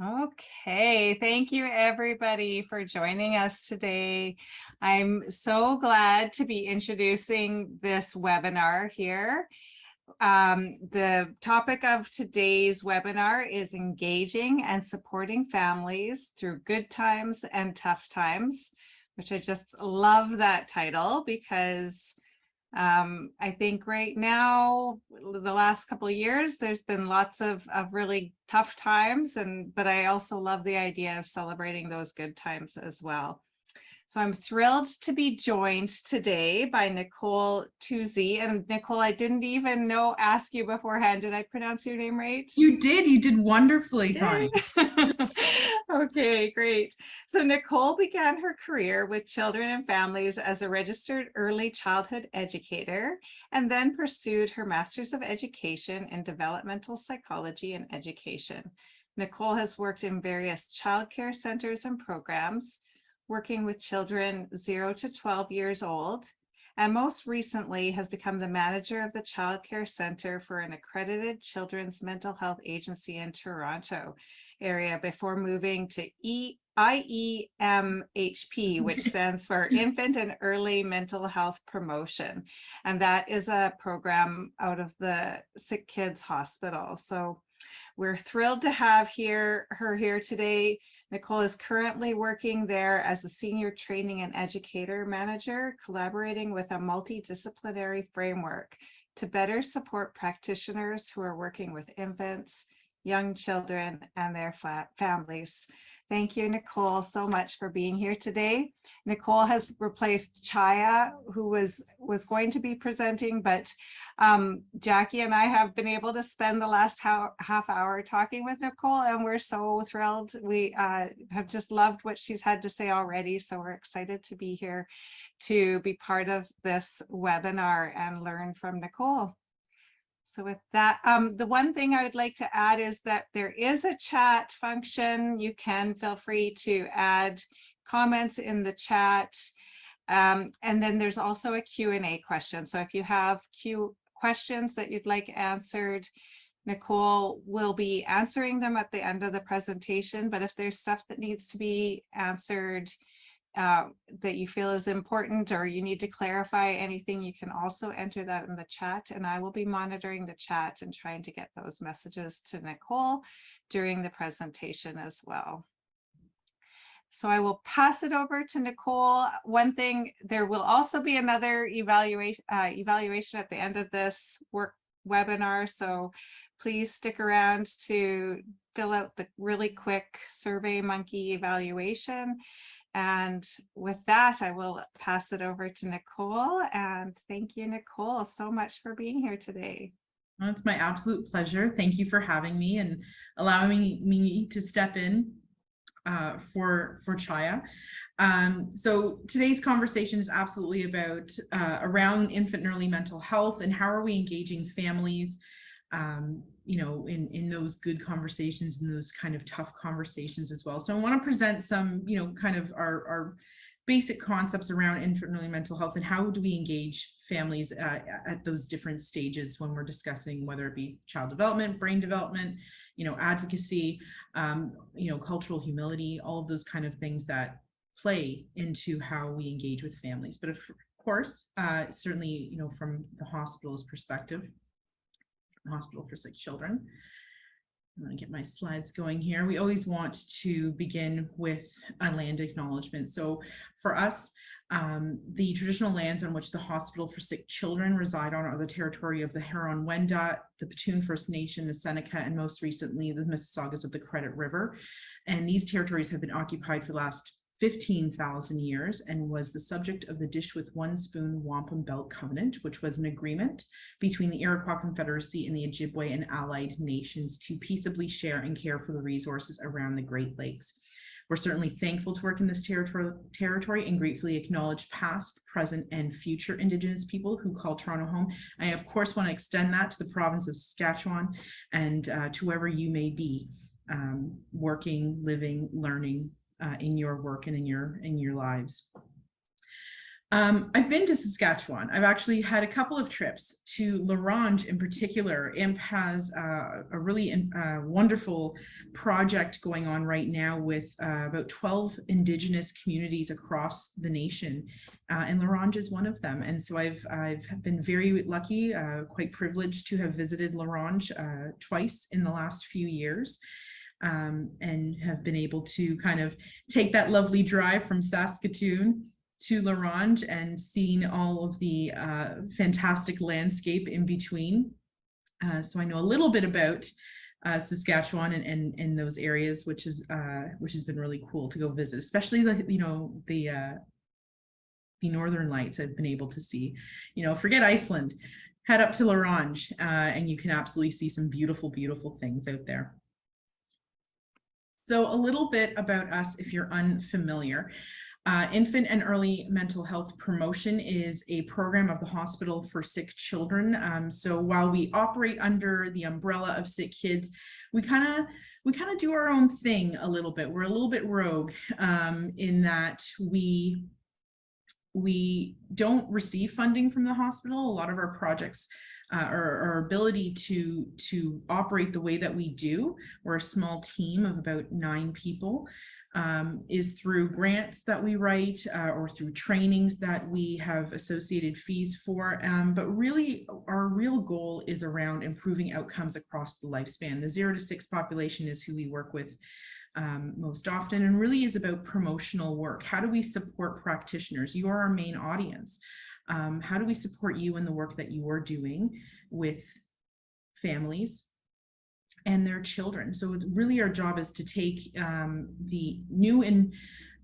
Okay, thank you everybody for joining us today. I'm so glad to be introducing this webinar here. The topic of today's webinar is engaging and supporting families through good times and tough times, which I just love that title because I think right now, the last couple of years, there's been lots of really tough times, but I also love the idea of celebrating those good times as well. So I'm thrilled to be joined today by Nicole Tuzzi. And Nicole, I didn't even ask you beforehand. Did I pronounce your name right? You did wonderfully, Connie. Okay, great. So Nicole began her career with children and families as a registered early childhood educator, and then pursued her Master's of Education in Developmental Psychology and Education. Nicole has worked in various childcare centers and programs, working with children 0 to 12 years old, and most recently has become the manager of the Child Care Center for an accredited children's mental health agency in Toronto area before moving to IEMHP, which stands for Infant and Early Mental Health Promotion. And that is a program out of the Sick Kids Hospital. So we're thrilled to have her here today. Nicole is currently working there as a senior training and educator manager, collaborating with a multidisciplinary framework to better support practitioners who are working with infants, young children, and their families. Thank you, Nicole, so much for being here today. Nicole has replaced Chaya, who was going to be presenting, but Jackie and I have been able to spend the last half hour talking with Nicole, and we're so thrilled. We have just loved what she's had to say already, so we're excited to be here to be part of this webinar and learn from Nicole. So with that, the one thing I would like to add is that there is a chat function. You can feel free to add comments in the chat. And then there's also a Q&A question. So if you have questions that you'd like answered, Nicole will be answering them at the end of the presentation. But if there's stuff that needs to be answered that you feel is important, or you need to clarify anything, you can also enter that in the chat, and I will be monitoring the chat and trying to get those messages to Nicole during the presentation as well. So I will pass it over to Nicole. One thing, there will also be another evaluation at the end of this webinar, so please stick around to fill out the really quick SurveyMonkey evaluation. And with that, I will pass it over to Nicole. And thank you, Nicole, so much for being here today. Well, it's my absolute pleasure. Thank you for having me and allowing me to step in for Chaya. So today's conversation is absolutely about around infant and early mental health, and how are we engaging families in those good conversations and those kind of tough conversations as well. So I want to present some, kind of our basic concepts around infant and early mental health, and how do we engage families at those different stages when we're discussing, whether it be child development, brain development, advocacy, cultural humility, all of those kind of things that play into how we engage with families. But of course, certainly, from the hospital's perspective, Hospital for Sick Children. I'm going to get my slides going here. We always want to begin with a land acknowledgement. So for us, the traditional lands on which the Hospital for Sick Children reside on are the territory of the Huron-Wendat, the Petun First Nation, the Seneca, and most recently the Mississaugas of the Credit River. And these territories have been occupied for the last 15,000 years, and was the subject of the Dish with One Spoon Wampum Belt Covenant, which was an agreement between the Iroquois Confederacy and the Ojibwe and allied nations to peaceably share and care for the resources around the Great Lakes. We're certainly thankful to work in this territory and gratefully acknowledge past, present, and future Indigenous people who call Toronto home. I, of course, want to extend that to the province of Saskatchewan and to wherever you may be working, living, learning in your work and in your lives. I've been to Saskatchewan. I've actually had a couple of trips to La Ronge in particular. IMP has a really wonderful project going on right now with about 12 Indigenous communities across the nation, and La Ronge is one of them. And so I've been very lucky, quite privileged to have visited La Ronge twice in the last few years. And have been able to kind of take that lovely drive from Saskatoon to La Ronge and seen all of the fantastic landscape in between. So I know a little bit about Saskatchewan and those areas, which has been really cool to go visit, especially the Northern Lights I've been able to see. Forget Iceland, head up to La Ronge, and you can absolutely see some beautiful, beautiful things out there. So a little bit about us if you're unfamiliar. Infant and Early Mental Health Promotion is a program of the Hospital for Sick Children. So while we operate under the umbrella of Sick Kids, we kind of do our own thing a little bit. We're a little bit rogue in that we don't receive funding from the hospital. A lot of our projects, our ability to operate the way that we do, we're a small team of about 9 people, is through grants that we write or through trainings that we have associated fees for. But really, our real goal is around improving outcomes across the lifespan. The 0 to 6 population is who we work with most often, and really is about promotional work. How do we support practitioners? You are our main audience. How do we support you in the work that you are doing with families and their children? So really our job is to take the new and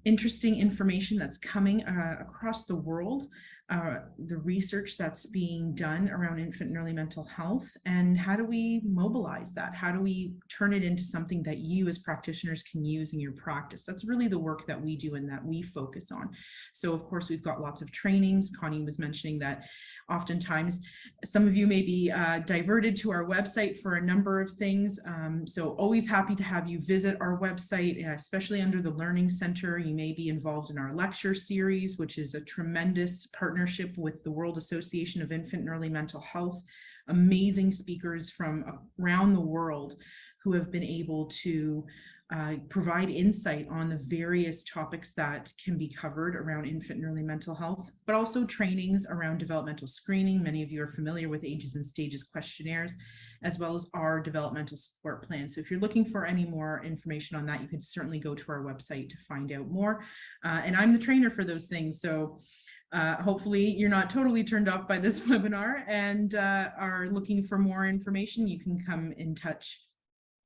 interesting information that's coming across the world, the research that's being done around infant and early mental health, and how do we mobilize that? How do we turn it into something that you as practitioners can use in your practice? That's really the work that we do and that we focus on. So of course, we've got lots of trainings. Connie was mentioning that oftentimes some of you may be diverted to our website for a number of things. So always happy to have you visit our website, especially under the Learning Center. You may be involved in our lecture series, which is a tremendous partnership with the World Association of Infant and Early Mental Health. Amazing speakers from around the world who have been able to provide insight on the various topics that can be covered around infant and early mental health, but also trainings around developmental screening. Many of you are familiar with ages and stages questionnaires, as well as our developmental support plan. So if you're looking for any more information on that, you can certainly go to our website to find out more. And I'm the trainer for those things. So hopefully you're not totally turned off by this webinar and are looking for more information. You can come in touch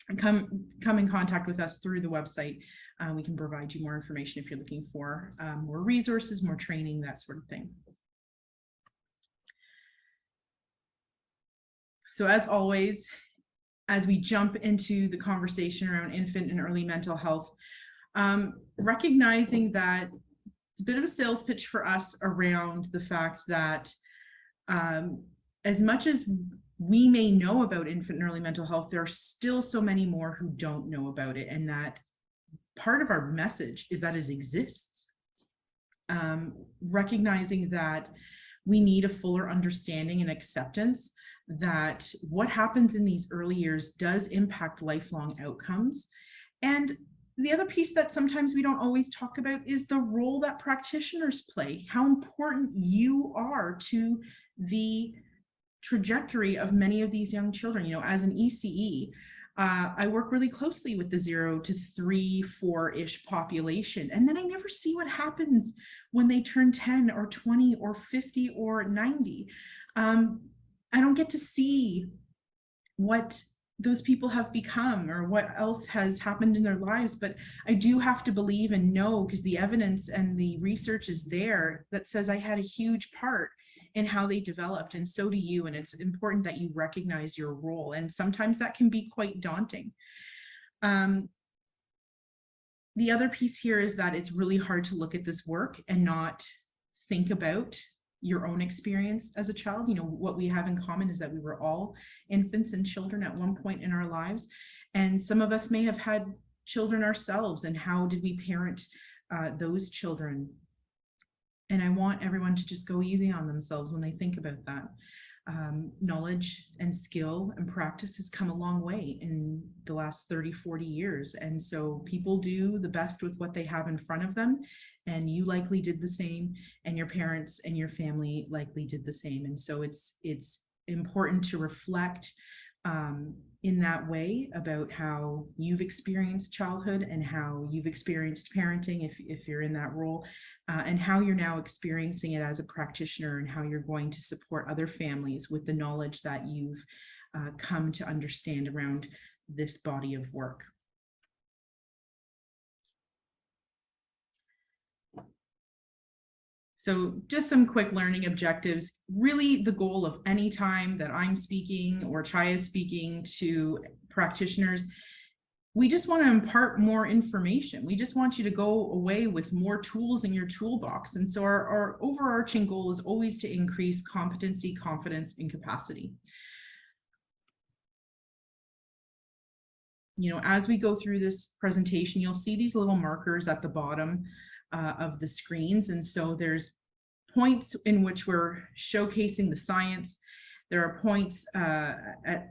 and come in contact with us through the website. We can provide you more information if you're looking for more resources, more training, that sort of thing. So as always, as we jump into the conversation around infant and early mental health, recognizing that it's a bit of a sales pitch for us around the fact that as much as we may know about infant and early mental health, there are still so many more who don't know about it, and that part of our message is that it exists. Recognizing that we need a fuller understanding and acceptance that what happens in these early years does impact lifelong outcomes. And the other piece that sometimes we don't always talk about is the role that practitioners play, how important you are to the trajectory of many of these young children. As an ECE, I work really closely with the 0 to 3, 4-ish population. And then I never see what happens when they turn 10 or 20 or 50 or 90. I don't get to see what those people have become or what else has happened in their lives, but I do have to believe and know, because the evidence and the research is there, that says I had a huge part in how they developed, and so do you. And it's important that you recognize your role, and sometimes that can be quite daunting. The other piece here is that it's really hard to look at this work and not think about your own experience as a child. What we have in common is that we were all infants and children at one point in our lives, and some of us may have had children ourselves, and how did we parent those children? And I want everyone to just go easy on themselves when they think about that. Knowledge and skill and practice has come a long way in the last 30, 40 years. And so people do the best with what they have in front of them. And you likely did the same, and your parents and your family likely did the same. And so it's important to reflect in that way about how you've experienced childhood and how you've experienced parenting if you're in that role, and how you're now experiencing it as a practitioner, and how you're going to support other families with the knowledge that you've come to understand around this body of work. So just some quick learning objectives. Really, the goal of any time that I'm speaking or Chaya is speaking to practitioners, we just want to impart more information. We just want you to go away with more tools in your toolbox. And so our overarching goal is always to increase competency, confidence, and capacity. You know, as we go through this presentation, you'll see these little markers at the bottom of the screens. And so there's points in which we're showcasing the science. There are points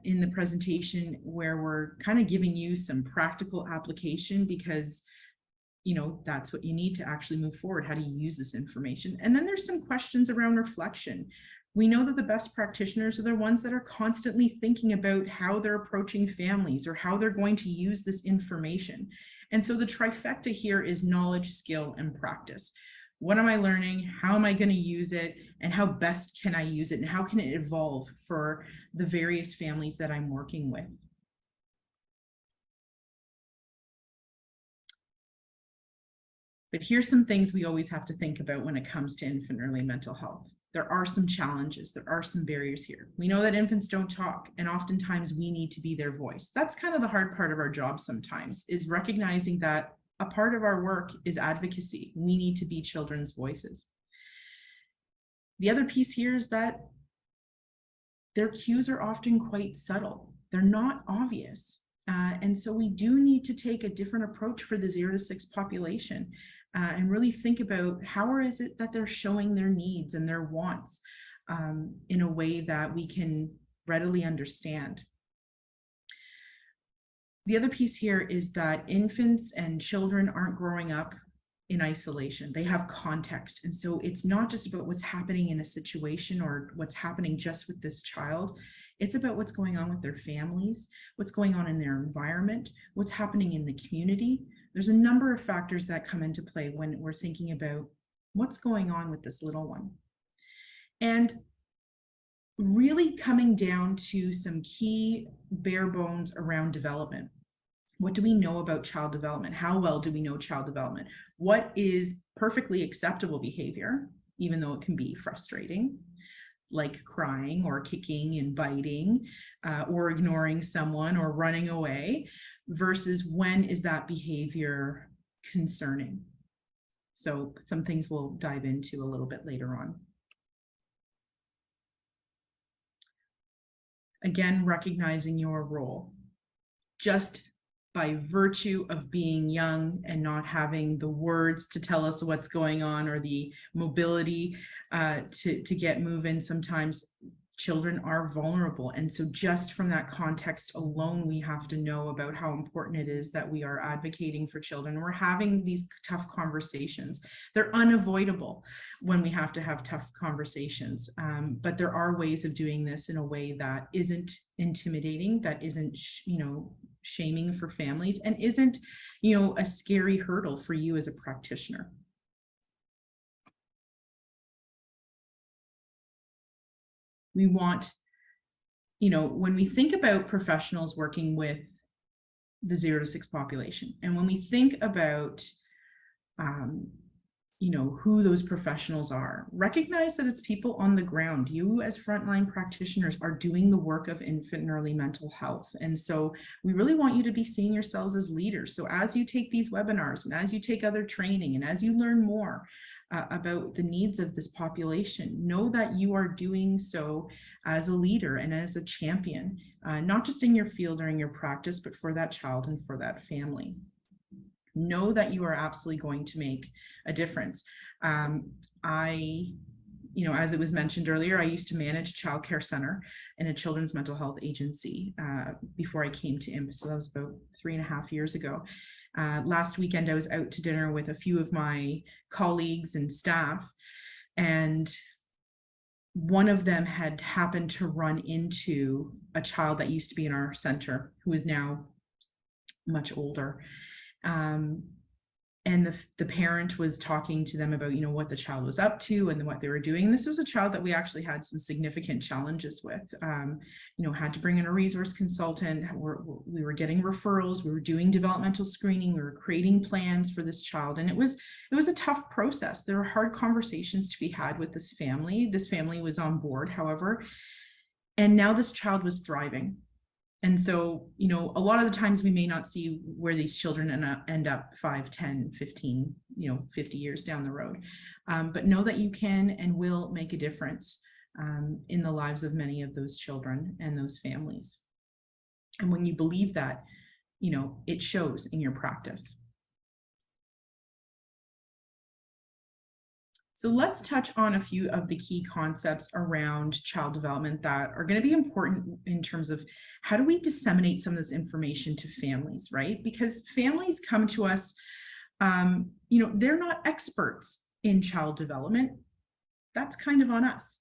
in the presentation where we're kind of giving you some practical application, because you know, that's what you need to actually move forward. How do you use this information? And then there's some questions around reflection. We know that the best practitioners are the ones that are constantly thinking about how they're approaching families or how they're going to use this information. And so the trifecta here is knowledge, skill, and practice. What am I learning? How am I going to use it? And how best can I use it? And how can it evolve for the various families that I'm working with? But here's some things we always have to think about when it comes to infant early mental health. There are some challenges, there are some barriers here. We know that infants don't talk, and oftentimes we need to be their voice. That's kind of the hard part of our job sometimes, is recognizing that a part of our work is advocacy. We need to be children's voices. The other piece here is that their cues are often quite subtle. They're not obvious. And so we do need to take a different approach for the 0 to 6 population, and really think about how is it that they're showing their needs and their wants in a way that we can readily understand. The other piece here is that infants and children aren't growing up in isolation. They have context. And so it's not just about what's happening in a situation or what's happening just with this child. It's about what's going on with their families, what's going on in their environment, what's happening in the community. There's a number of factors that come into play when we're thinking about what's going on with this little one. And really coming down to some key bare bones around development. What do we know about child development? How well do we know child development? What is perfectly acceptable behavior, even though it can be frustrating, like crying or kicking and biting, or ignoring someone or running away, versus when is that behavior concerning? So some things we'll dive into a little bit later on. Again, recognizing your role. Just by virtue of being young and not having the words to tell us what's going on or the mobility to get moving, sometimes children are vulnerable. And so just from that context alone, we have to know about how important it is that we are advocating for children. We're having these tough conversations. They're unavoidable when we have to have tough conversations. But there are ways of doing this in a way that isn't intimidating, that isn't, shaming for families, and isn't, a scary hurdle for you as a practitioner. We want, when we think about professionals working with the 0 to 6 population, and when we think about, who those professionals are, recognize that it's people on the ground. You as frontline practitioners are doing the work of infant and early mental health. And so we really want you to be seeing yourselves as leaders. So as you take these webinars and as you take other training and as you learn more about the needs of this population, know that you are doing so as a leader and as a champion, not just in your field or in your practice, but for that child and for that family. Know that you are absolutely going to make a difference. as it was mentioned earlier, I used to manage a childcare center in a children's mental health agency before I came to IMP. So that was about 3.5 years ago. Last weekend, I was out to dinner with a few of my colleagues and staff, and one of them had happened to run into a child that used to be in our center who is now much older. And the parent was talking to them about, what the child was up to and what they were doing. And this was a child that we actually had some significant challenges with, had to bring in a resource consultant. We were getting referrals, we were doing developmental screening, we were creating plans for this child. And it was a tough process. There were hard conversations to be had with this family. This family was on board, however, and now this child was thriving. And so, a lot of the times we may not see where these children end up 5, 10, 15, 50 years down the road. But know that you can and will make a difference in the lives of many of those children and those families. And when you believe that, it shows in your practice. So let's touch on a few of the key concepts around child development that are going to be important in terms of how do we disseminate some of this information to families, right? Because families come to us, they're not experts in child development. That's kind of on us.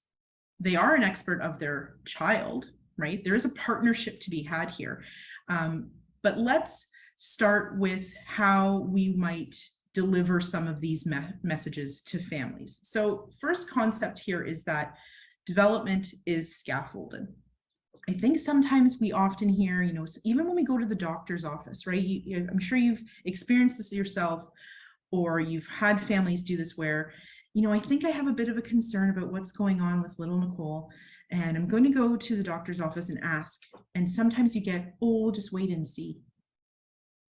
They are an expert of their child, right? There is a partnership to be had here. But let's start with how we might deliver some of these messages to families. So first concept here is that development is scaffolded. I think sometimes we often hear, even when we go to the doctor's office, right? I'm sure you've experienced this yourself, or you've had families do this where, I think I have a bit of a concern about what's going on with little Nicole, and I'm going to go to the doctor's office and ask. And sometimes you get, oh, just wait and see,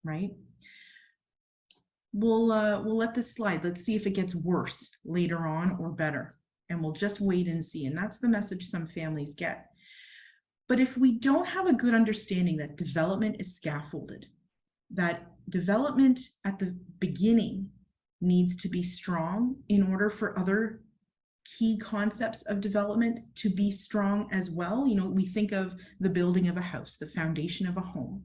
right? We'll let this slide. Let's see if it gets worse later on or better, and we'll just wait and see. And that's the message some families get. But if we don't have a good understanding that development is scaffolded, that development at the beginning needs to be strong in order for other key concepts of development to be strong as well. We think of the building of a house, the foundation of a home.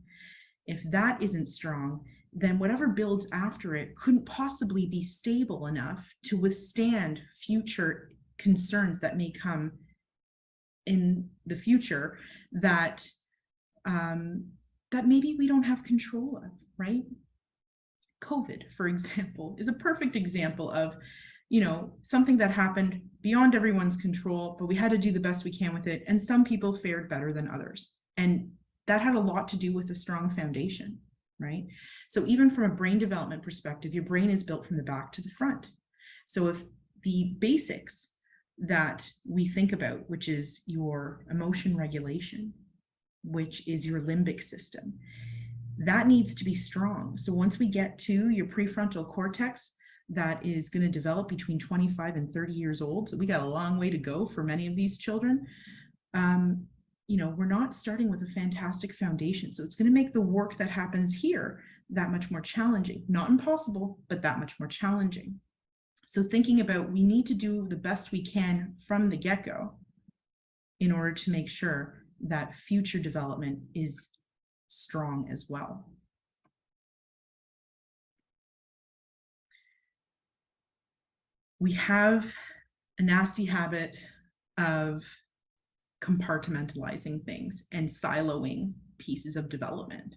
If that isn't strong, then whatever builds after it couldn't possibly be stable enough to withstand future concerns that may come in the future that maybe we don't have control of, right? COVID, for example, is a perfect example of, something that happened beyond everyone's control, but we had to do the best we can with it. And some people fared better than others. And that had a lot to do with a strong foundation, right? So even from a brain development perspective, your brain is built from the back to the front. So if the basics that we think about, which is your emotion regulation, which is your limbic system, that needs to be strong. So once we get to your prefrontal cortex, that is going to develop between 25 and 30 years old. So we got a long way to go for many of these children. We're not starting with a fantastic foundation. So it's going to make the work that happens here that much more challenging, not impossible, but that much more challenging. So thinking about, we need to do the best we can from the get-go in order to make sure that future development is strong as well. We have a nasty habit of compartmentalizing things and siloing pieces of development.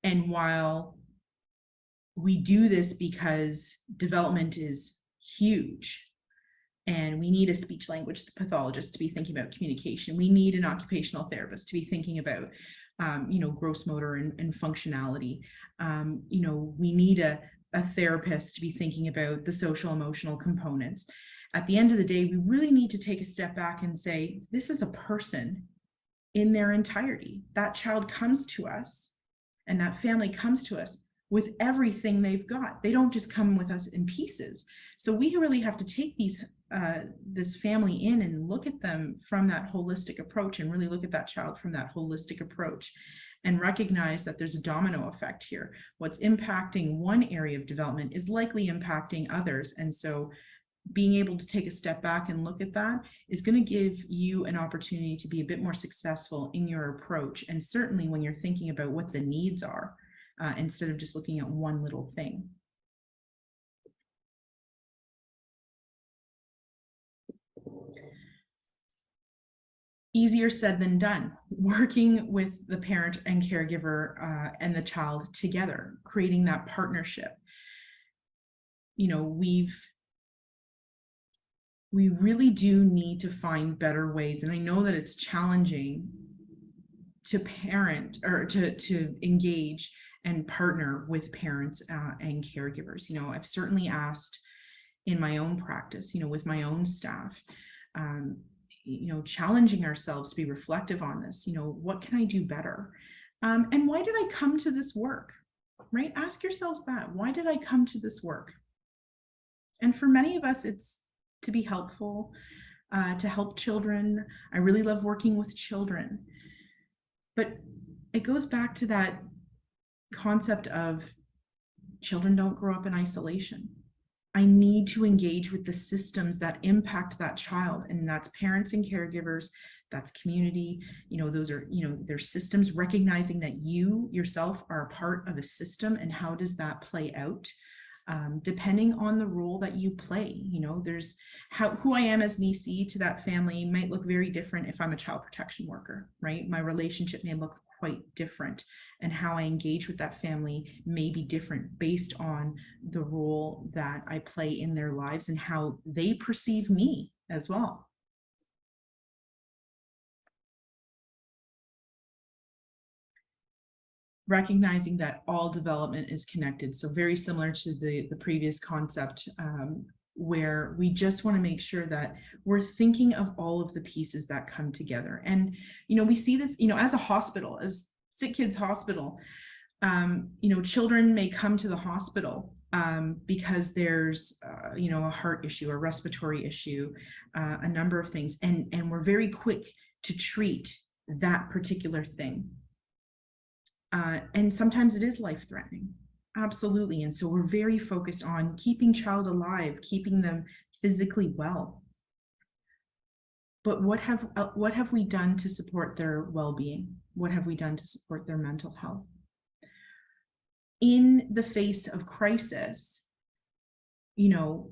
And while we do this because development is huge and we need a speech language pathologist to be thinking about communication, we need an occupational therapist to be thinking about gross motor and functionality, we need a therapist to be thinking about the social emotional components. At the end of the day, we really need to take a step back and say, this is a person in their entirety. That child comes to us and that family comes to us with everything they've got. They don't just come with us in pieces. So we really have to take this family in and look at them from that holistic approach, and really look at that child from that holistic approach, and recognize that there's a domino effect here. What's impacting one area of development is likely impacting others. And so being able to take a step back and look at that is going to give you an opportunity to be a bit more successful in your approach. And certainly when you're thinking about what the needs are, instead of just looking at one little thing. Easier said than done, working with the parent and caregiver and the child together, creating that partnership. You know, we really do need to find better ways. And I know that it's challenging to parent or to engage and partner with parents and caregivers. You know, I've certainly asked in my own practice, you know, with my own staff, you know, challenging ourselves to be reflective on this. You know, what can I do better? And why did I come to this work? Right? Ask yourselves that. Why did I come to this work? And for many of us, it's to be helpful, to help children. I really love working with children. But it goes back to that concept of children don't grow up in isolation. I need to engage with the systems that impact that child, and that's parents and caregivers, that's community. You know, those are, you know, there's systems, recognizing that you yourself are a part of a system, and how does that play out? Depending on the role that you play. You know, there's who I am as an EC to that family might look very different if I'm a child protection worker, right? My relationship may look quite different, and how I engage with that family may be different based on the role that I play in their lives and how they perceive me as well. Recognizing that all development is connected. So very similar to the previous concept, where we just want to make sure that we're thinking of all of the pieces that come together. And, you know, we see this, you know, as a hospital, as Sick Kids Hospital, you know, children may come to the hospital because there's, you know, a heart issue, a respiratory issue, a number of things. And we're very quick to treat that particular thing. And sometimes it is life-threatening. Absolutely. And so we're very focused on keeping child alive, keeping them physically well. But what have we done to support their well-being? What have we done to support their mental health? In the face of crisis, you know,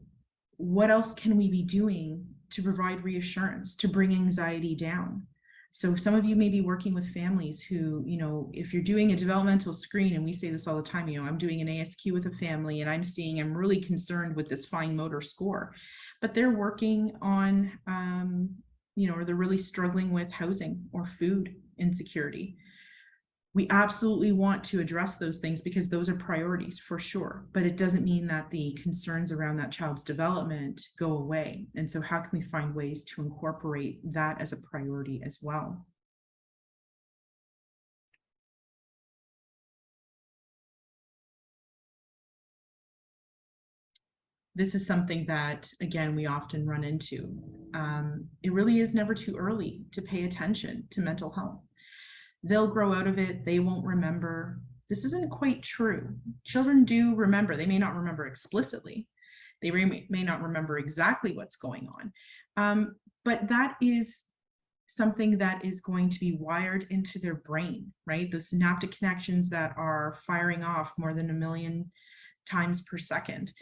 what else can we be doing to provide reassurance, to bring anxiety down? So some of you may be working with families who, you know, if you're doing a developmental screen, and we say this all the time, you know, I'm doing an ASQ with a family and I'm really concerned with this fine motor score, but they're working on, you know, or they're really struggling with housing or food insecurity. We absolutely want to address those things because those are priorities for sure, but it doesn't mean that the concerns around that child's development go away. And so how can we find ways to incorporate that as a priority as well? This is something that, again, we often run into. It really is never too early to pay attention to mental health. They'll grow out of it. They won't remember. This isn't quite true. Children do remember. They may not remember explicitly. They may not remember exactly what's going on. But that is something that is going to be wired into their brain, right? Those synaptic connections that are firing off more than 1 million times per second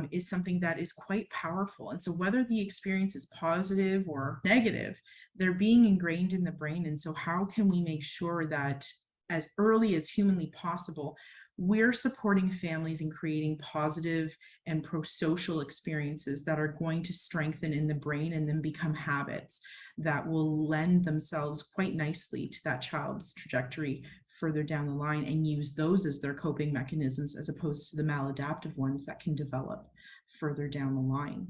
is something that is quite powerful. And so whether the experience is positive or negative, they're being ingrained in the brain. And so how can we make sure that as early as humanly possible, we're supporting families in creating positive and pro-social experiences that are going to strengthen in the brain and then become habits that will lend themselves quite nicely to that child's trajectory further down the line, and use those as their coping mechanisms as opposed to the maladaptive ones that can develop further down the line.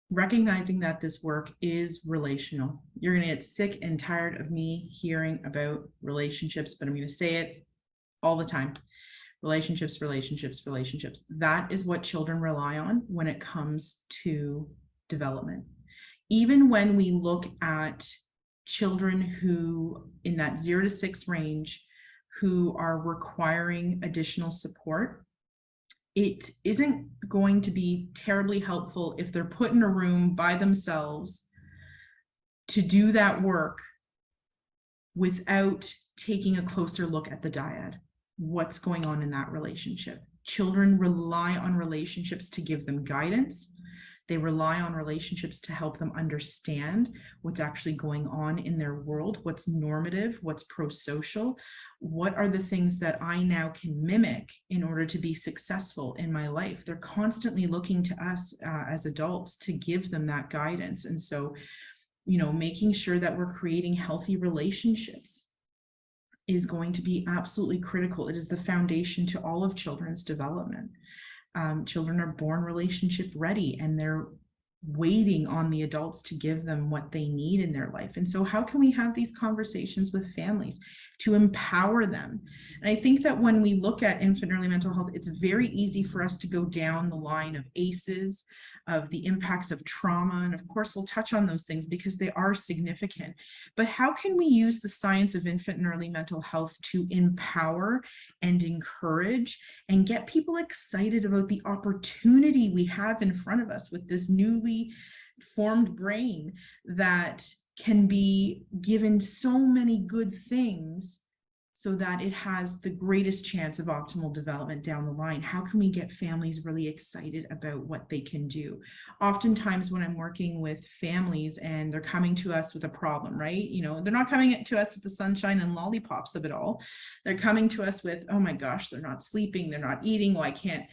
Recognizing that this work is relational. You're going to get sick and tired of me hearing about relationships, but I'm going to say it all the time. Relationships, relationships, relationships. That is what children rely on when it comes to development. Even when we look at children who in that 0 to 6 range who are requiring additional support, it isn't going to be terribly helpful if they're put in a room by themselves to do that work without taking a closer look at the dyad. What's going on in that relationship? Children rely on relationships to give them guidance. They rely on relationships to help them understand what's actually going on in their world, what's normative, what's pro-social, what are the things that I now can mimic in order to be successful in my life. They're constantly looking to us as adults to give them that guidance. And so, you know, making sure that we're creating healthy relationships is going to be absolutely critical. It is the foundation to all of children's development. Children are born relationship ready, and they're waiting on the adults to give them what they need in their life. And so how can we have these conversations with families to empower them? And I think that when we look at infant early mental health, it's very easy for us to go down the line of ACEs, of the impacts of trauma. And of course, we'll touch on those things because they are significant. But how can we use the science of infant and early mental health to empower and encourage and get people excited about the opportunity we have in front of us with this newly formed brain that can be given so many good things so that it has the greatest chance of optimal development down the line? How can we get families really excited about what they can do? Oftentimes when I'm working with families and they're coming to us with a problem, right? You know, they're not coming to us with the sunshine and lollipops of it all. They're coming to us with, oh my gosh, they're not sleeping, they're not eating, well, I can't,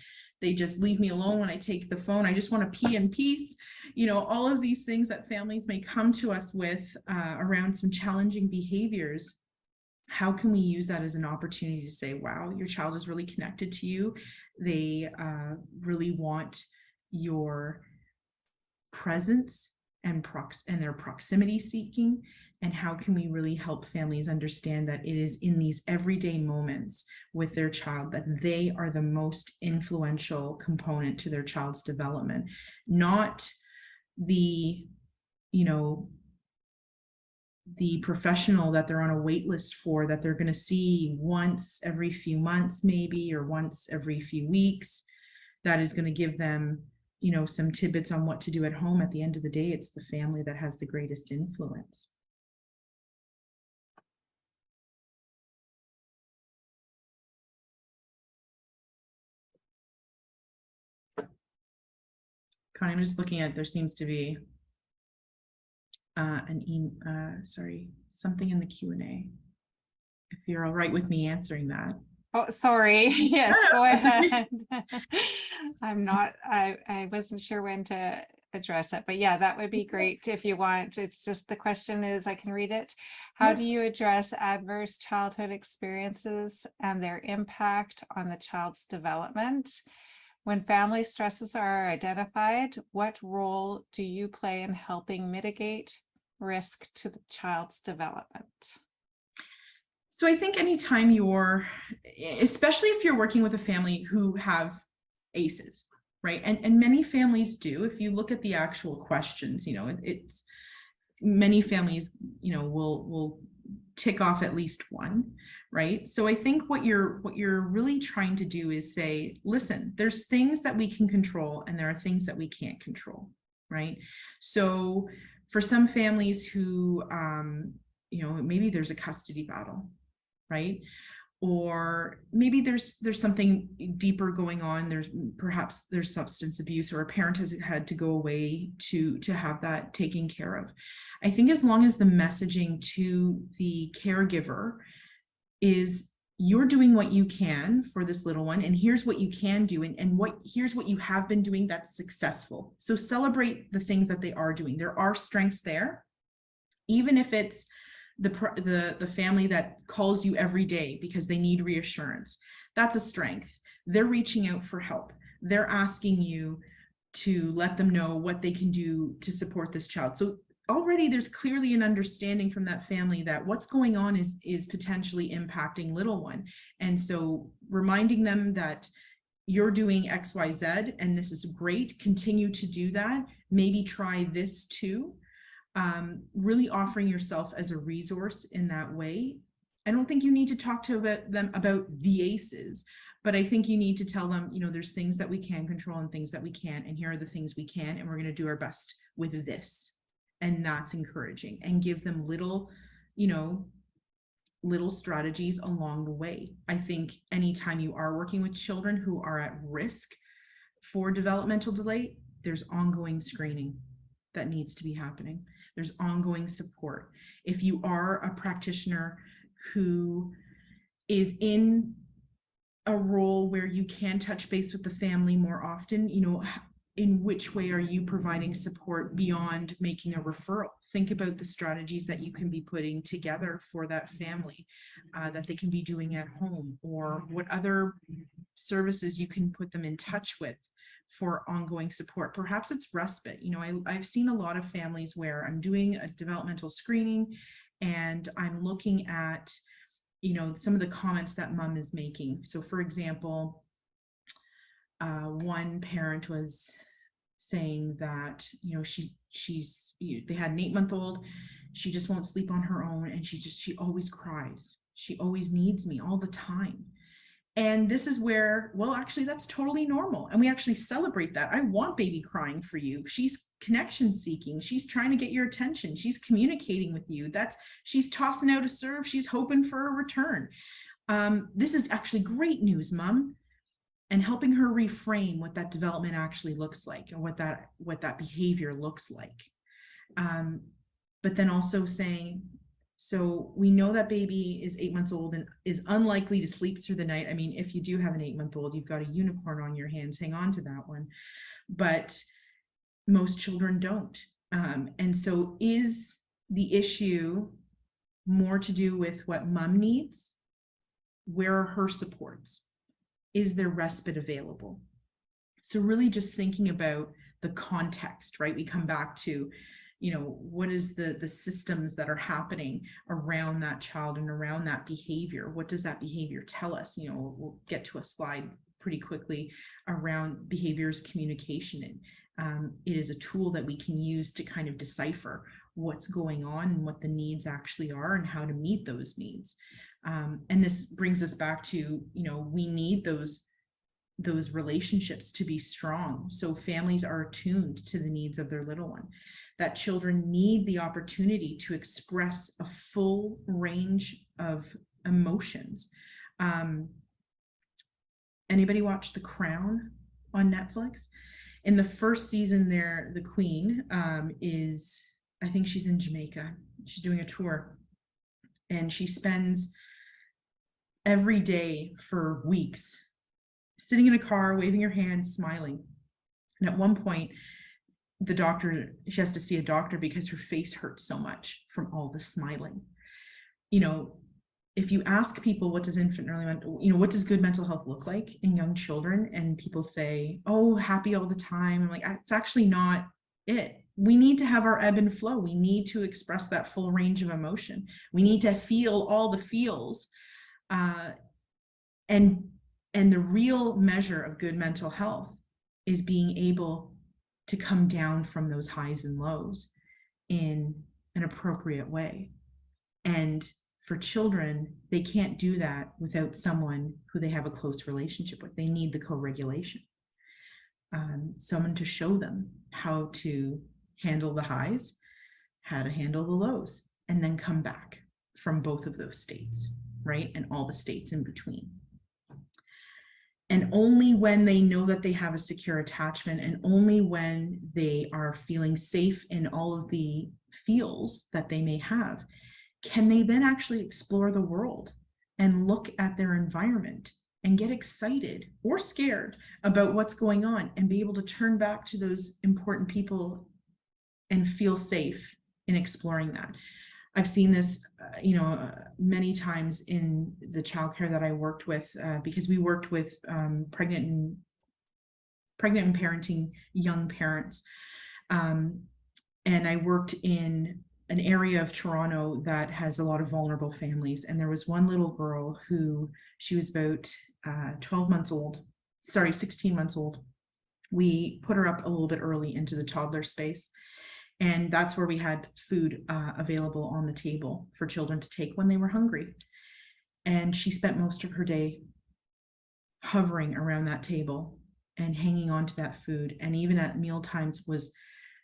they just leave me alone when I take the phone. I just want to pee in peace. You know, all of these things that families may come to us with around some challenging behaviors. How can we use that as an opportunity to say, wow, your child is really connected to you. They really want your presence and their proximity seeking. And how can we really help families understand that it is in these everyday moments with their child that they are the most influential component to their child's development, not the, you know, the professional that they're on a wait list for, that they're going to see once every few months, maybe, or once every few weeks, that is going to give them, you know, some tidbits on what to do at home. At the end of the day, it's the family that has the greatest influence. Connie, I'm just looking at, there seems to be something in the Q&A. If you're all right with me answering that. Oh, sorry. Yes, go ahead. I wasn't sure when to address it, but yeah, that would be great if you want. It's just, the question is, I can read it. How do you address adverse childhood experiences and their impact on the child's development? When family stresses are identified, what role do you play in helping mitigate risk to the child's development? So I think anytime you're, especially if you're working with a family who have ACEs, right? And many families do. If you look at the actual questions, you know, it's many families, you know, will tick off at least one, right? So I think what you're really trying to do is say, listen, there's things that we can control and there are things that we can't control, right? So for some families who, you know, maybe there's a custody battle, right? Or maybe there's something deeper going on. Perhaps there's substance abuse, or a parent has had to go away to have that taken care of. I think as long as the messaging to the caregiver is, you're doing what you can for this little one, and here's what you can do, and here's what you have been doing that's successful. So celebrate the things that they are doing. There are strengths there, even if it's the family that calls you every day because they need reassurance. That's a strength. They're reaching out for help. They're asking you to let them know what they can do to support this child. So already there's clearly an understanding from that family that what's going on is potentially impacting little one. And so reminding them that you're doing XYZ and this is great, continue to do that, maybe try this too. really offering yourself as a resource in that way. I don't think you need to talk to them about the ACEs, but I think you need to tell them, there's things that we can control and things that we can't, and here are the things we can, and we're going to do our best with this. And that's encouraging, and give them little strategies along the way. I think anytime you are working with children who are at risk for developmental delay, there's ongoing screening that needs to be happening. There's ongoing support. If you are a practitioner who is in a role where you can touch base with the family more often, in which way are you providing support beyond making a referral? Think about the strategies that you can be putting together for that family, that they can be doing at home, or what other services you can put them in touch with for ongoing support. Perhaps it's respite. I've seen a lot of families where I'm doing a developmental screening and I'm looking at, some of the comments that mom is making. So for example, one parent was saying that, they had an 8-month-old, she just won't sleep on her own, and she always cries. She always needs me all the time. And this is where, well, actually, that's totally normal. And we actually celebrate that. I want baby crying for you. She's connection seeking. She's trying to get your attention. She's communicating with you. She's tossing out a serve. She's hoping for a return. This is actually great news, Mom. And helping her reframe what that development actually looks like, and what that behavior looks like. But then also saying, so we know that baby is 8 months old and is unlikely to sleep through the night. I mean, if you do have an 8-month-old, you've got a unicorn on your hands, hang on to that one. But most children don't. And so is the issue more to do with what mom needs? Where are her supports? Is there respite available? So really just thinking about the context, right? We come back to, what is the systems that are happening around that child and around that behavior? What does that behavior tell us? We'll get to a slide pretty quickly around behaviors communication. And it is a tool that we can use to kind of decipher what's going on and what the needs actually are and how to meet those needs. And this brings us back to, we need those relationships to be strong. So families are attuned to the needs of their little one, that children need the opportunity to express a full range of emotions. Anybody watch The Crown on Netflix? In the first season there, the queen I think she's in Jamaica. She's doing a tour, and she spends every day for weeks sitting in a car, waving her hands, smiling. And at one point, she has to see a doctor because her face hurts so much from all the smiling. If you ask people, what does what does good mental health look like in young children? And people say, oh, happy all the time. I'm like, it's actually not it. We need to have our ebb and flow. We need to express that full range of emotion. We need to feel all the feels. And the real measure of good mental health is being able to come down from those highs and lows in an appropriate way. And for children, they can't do that without someone who they have a close relationship with. They need the co-regulation. Someone to show them how to handle the highs, how to handle the lows, and then come back from both of those states, right? And all the states in between. And only when they know that they have a secure attachment, and only when they are feeling safe in all of the feels that they may have, can they then actually explore the world and look at their environment and get excited or scared about what's going on, and be able to turn back to those important people and feel safe in exploring that. I've seen this, many times in the childcare that I worked with, because we worked with pregnant and parenting young parents. And I worked in an area of Toronto that has a lot of vulnerable families. And there was one little girl who, she was about 16 months old. We put her up a little bit early into the toddler space. And that's where we had food available on the table for children to take when they were hungry. And she spent most of her day hovering around that table and hanging on to that food. And even at meal times was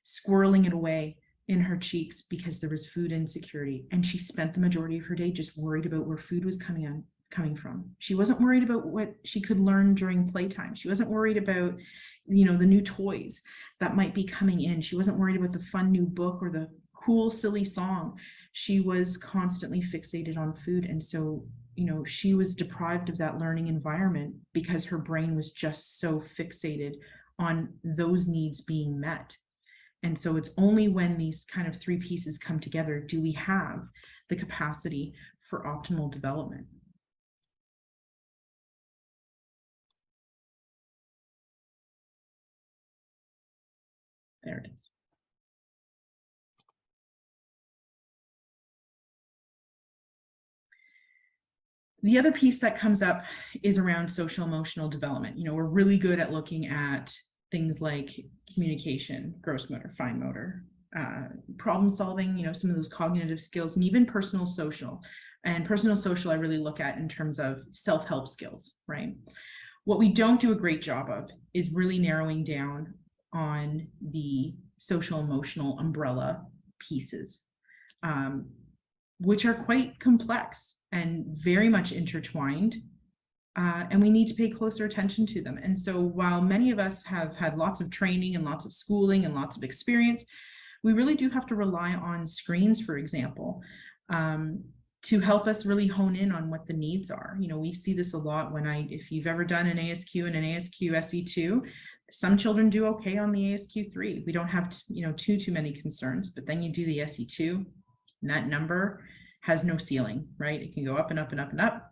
squirreling it away in her cheeks because there was food insecurity. And she spent the majority of her day just worried about where food was coming from. She wasn't worried about what she could learn during playtime. She wasn't worried about, the new toys that might be coming in. She wasn't worried about the fun new book or the cool, silly song. She was constantly fixated on food. And so, she was deprived of that learning environment because her brain was just so fixated on those needs being met. And so it's only when these kind of three pieces come together do we have the capacity for optimal development. There it is. The other piece that comes up is around social emotional development. We're really good at looking at things like communication, gross motor, fine motor, problem solving, some of those cognitive skills, and even personal social. And personal social I really look at in terms of self-help skills, right? What we don't do a great job of is really narrowing down on the social emotional umbrella pieces, which are quite complex and very much intertwined, and we need to pay closer attention to them. And so while many of us have had lots of training and lots of schooling and lots of experience, we really do have to rely on screens, for example, to help us really hone in on what the needs are. We see this a lot if you've ever done an ASQ and an ASQ SE2, some children do okay on the ASQ3. We don't have, too many concerns, but then you do the SE2, and that number has no ceiling, right? It can go up and up and up and up.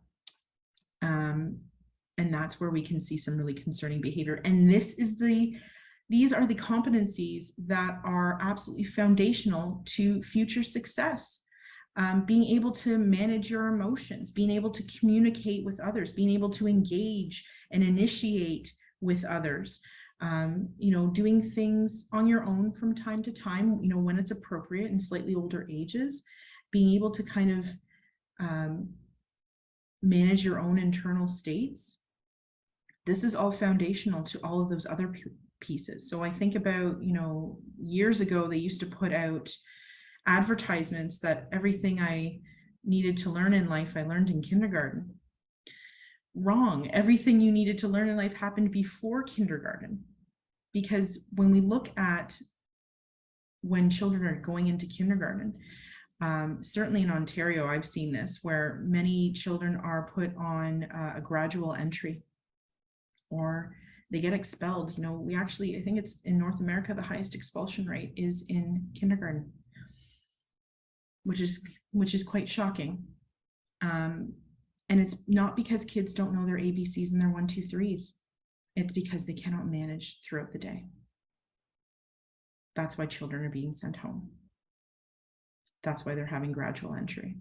And that's where we can see some really concerning behavior. And these are the competencies that are absolutely foundational to future success. Being able to manage your emotions, being able to communicate with others, being able to engage and initiate with others, doing things on your own from time to time, when it's appropriate in slightly older ages, being able to kind of manage your own internal states. This is all foundational to all of those other pieces. So I think about, years ago, they used to put out advertisements that everything I needed to learn in life, I learned in kindergarten. Wrong. Everything you needed to learn in life happened before kindergarten. Because when we look at when children are going into kindergarten, certainly in Ontario, I've seen this, where many children are put on a gradual entry, or they get expelled. I think it's in North America, the highest expulsion rate is in kindergarten, which is quite shocking. And it's not because kids don't know their ABCs and their 1, 2, 3s. It's because they cannot manage throughout the day. That's why children are being sent home. That's why they're having gradual entry.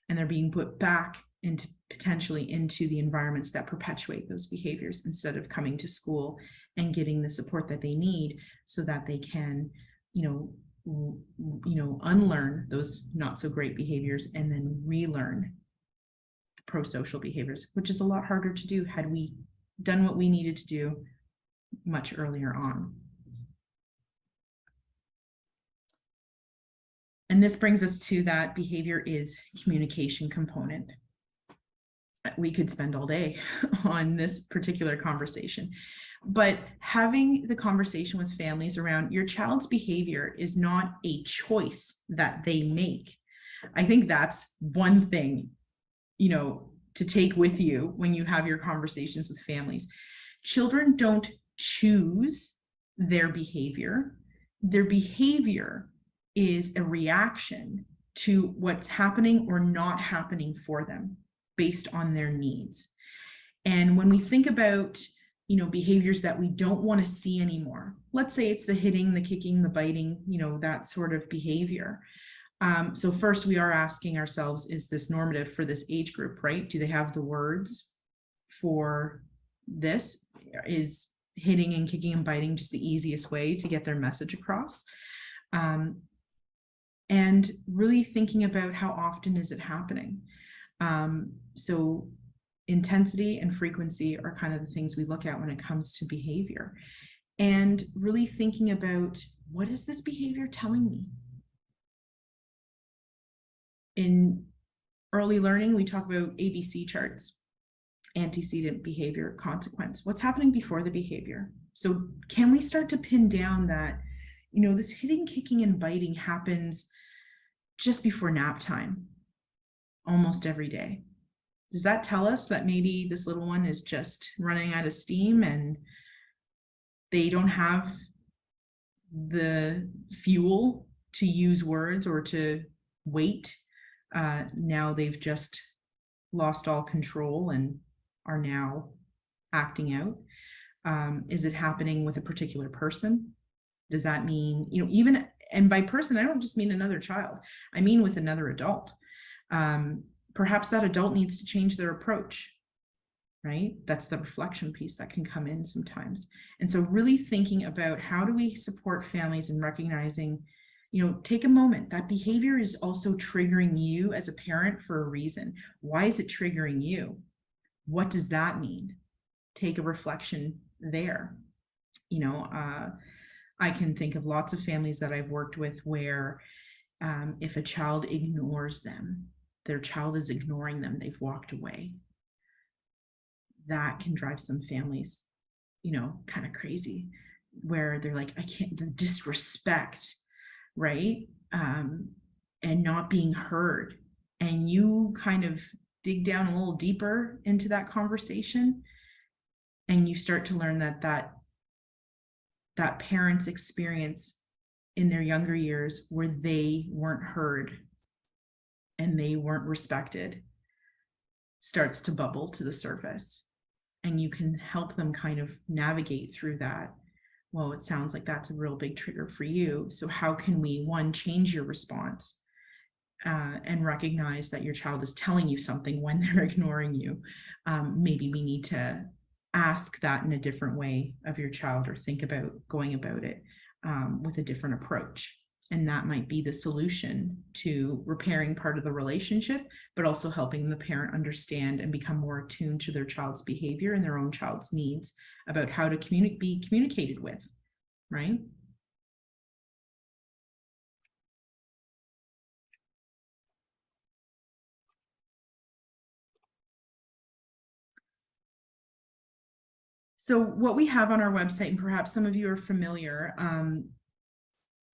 And they're being put back potentially into the environments that perpetuate those behaviors, instead of coming to school and getting the support that they need so that they can, unlearn those not so great behaviors and then relearn pro-social behaviors, which is a lot harder to do had we done what we needed to do much earlier on. And this brings us to that behavior is communication component. We could spend all day on this particular conversation, but having the conversation with families around your child's behavior is not a choice that they make. I think that's one thing, to take with you when you have your conversations with families. Children don't choose their behavior. Their behavior is a reaction to what's happening or not happening for them based on their needs. And when we think about, behaviors that we don't want to see anymore, let's say it's the hitting, the kicking, the biting, that sort of behavior. So first we are asking ourselves, is this normative for this age group, right? Do they have the words for this? Is hitting and kicking and biting just the easiest way to get their message across. And really thinking about how often is it happening. So intensity and frequency are kind of the things we look at when it comes to behavior. And really thinking about, what is this behavior telling me? In early learning, we talk about ABC charts: antecedent, behavior, consequence. What's happening before the behavior? So can we start to pin down that, this hitting, kicking, and biting happens just before nap time, almost every day? Does that tell us that maybe this little one is just running out of steam and they don't have the fuel to use words or to wait? Now they've just lost all control and are now acting out. Is it happening with a particular person? Does that mean, even, and by person, I don't just mean another child, I mean with another adult. Perhaps that adult needs to change their approach, right? That's the reflection piece that can come in sometimes. And so really thinking about, how do we support families in recognizing, take a moment. That behavior is also triggering you as a parent for a reason. Why is it triggering you? What does that mean? Take a reflection there. I can think of lots of families that I've worked with where if a child ignores them, their child is ignoring them, they've walked away. That can drive some families, kind of crazy, where they're like, I can't, the disrespect, right? And not being heard. And you kind of dig down a little deeper into that conversation, and you start to learn that parent's experience in their younger years where they weren't heard and they weren't respected starts to bubble to the surface. And you can help them kind of navigate through that. Well, it sounds like that's a real big trigger for you. So how can we, one, change your response and recognize that your child is telling you something when they're ignoring you? Maybe we need to ask that in a different way of your child, or think about going about it with a different approach. And that might be the solution to repairing part of the relationship, but also helping the parent understand and become more attuned to their child's behavior and their own child's needs about how to be communicated with, right? So what we have on our website, and perhaps some of you are familiar,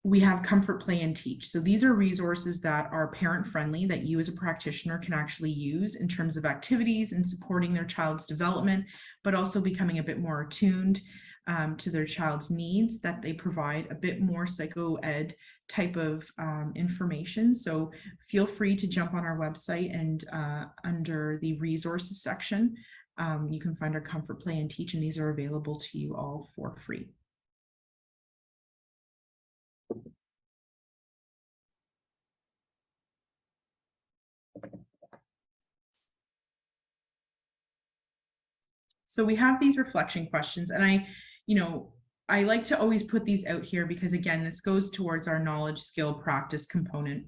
we have Comfort, Play, and Teach. So these are resources that are parent friendly, that you as a practitioner can actually use in terms of activities and supporting their child's development, but also becoming a bit more attuned to their child's needs, that they provide a bit more psycho-ed type of information. So feel free to jump on our website, and under the resources section, you can find our Comfort, Play, and Teach, and these are available to you all for free. So we have these reflection questions, and I like to always put these out here because, again, this goes towards our knowledge, skill, practice component.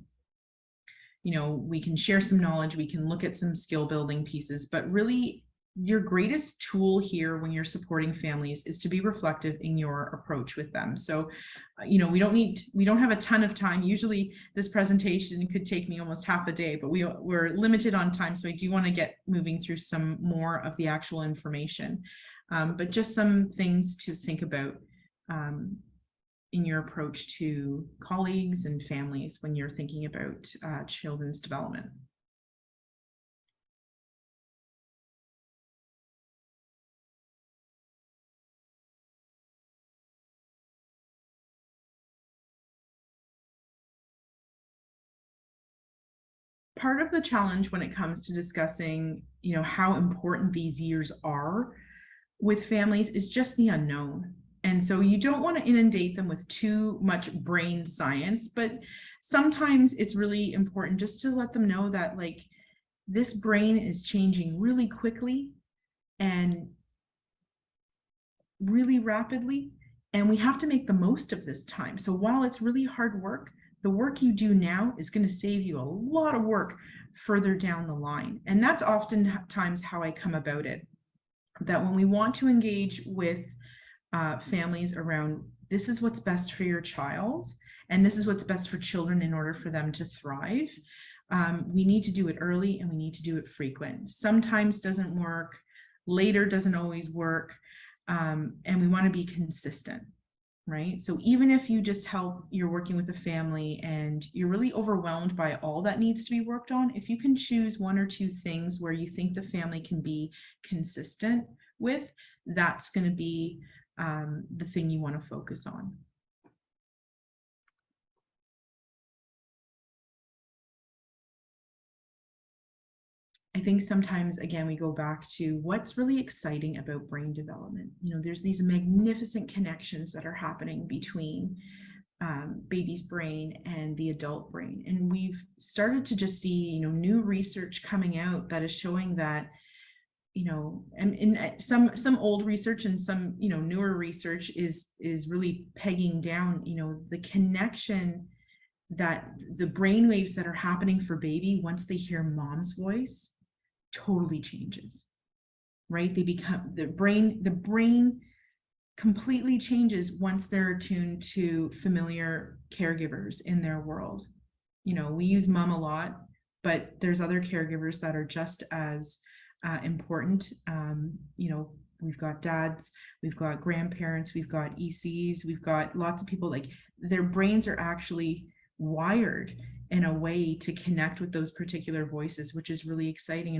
We can share some knowledge, we can look at some skill building pieces, but really your greatest tool here when you're supporting families is to be reflective in your approach with them. So, we don't have a ton of time. Usually this presentation could take me almost half a day, but we're limited on time. So I do want to get moving through some more of the actual information, but just some things to think about in your approach to colleagues and families when you're thinking about children's development. Part of the challenge when it comes to discussing, how important these years are with families is just the unknown. And so you don't want to inundate them with too much brain science, but sometimes it's really important just to let them know that, like, this brain is changing really quickly, and really rapidly, and we have to make the most of this time. So while it's really hard work, the work you do now is going to save you a lot of work further down the line. And that's oftentimes how I come about it, that when we want to engage with families around, this is what's best for your child, and this is what's best for children in order for them to thrive, we need to do it early, and we need to do it frequent. Sometimes doesn't work, later doesn't always work, and we want to be consistent, right? So even if you just you're working with a family and you're really overwhelmed by all that needs to be worked on, if you can choose one or two things where you think the family can be consistent with, that's going to be the thing you want to focus on. I think sometimes, again, we go back to what's really exciting about brain development. There's these magnificent connections that are happening between baby's brain and the adult brain. And we've started to just see, new research coming out that is showing that, and in some old research and some, newer research is really pegging down, the connection that the brain waves that are happening for baby once they hear mom's voice totally changes, right? They become, the brain completely changes once they're attuned to familiar caregivers in their world. We use mom a lot, but there's other caregivers that are just as important. We've got dads, we've got grandparents, we've got ECs, we've got lots of people, like their brains are actually wired in a way to connect with those particular voices, which is really exciting.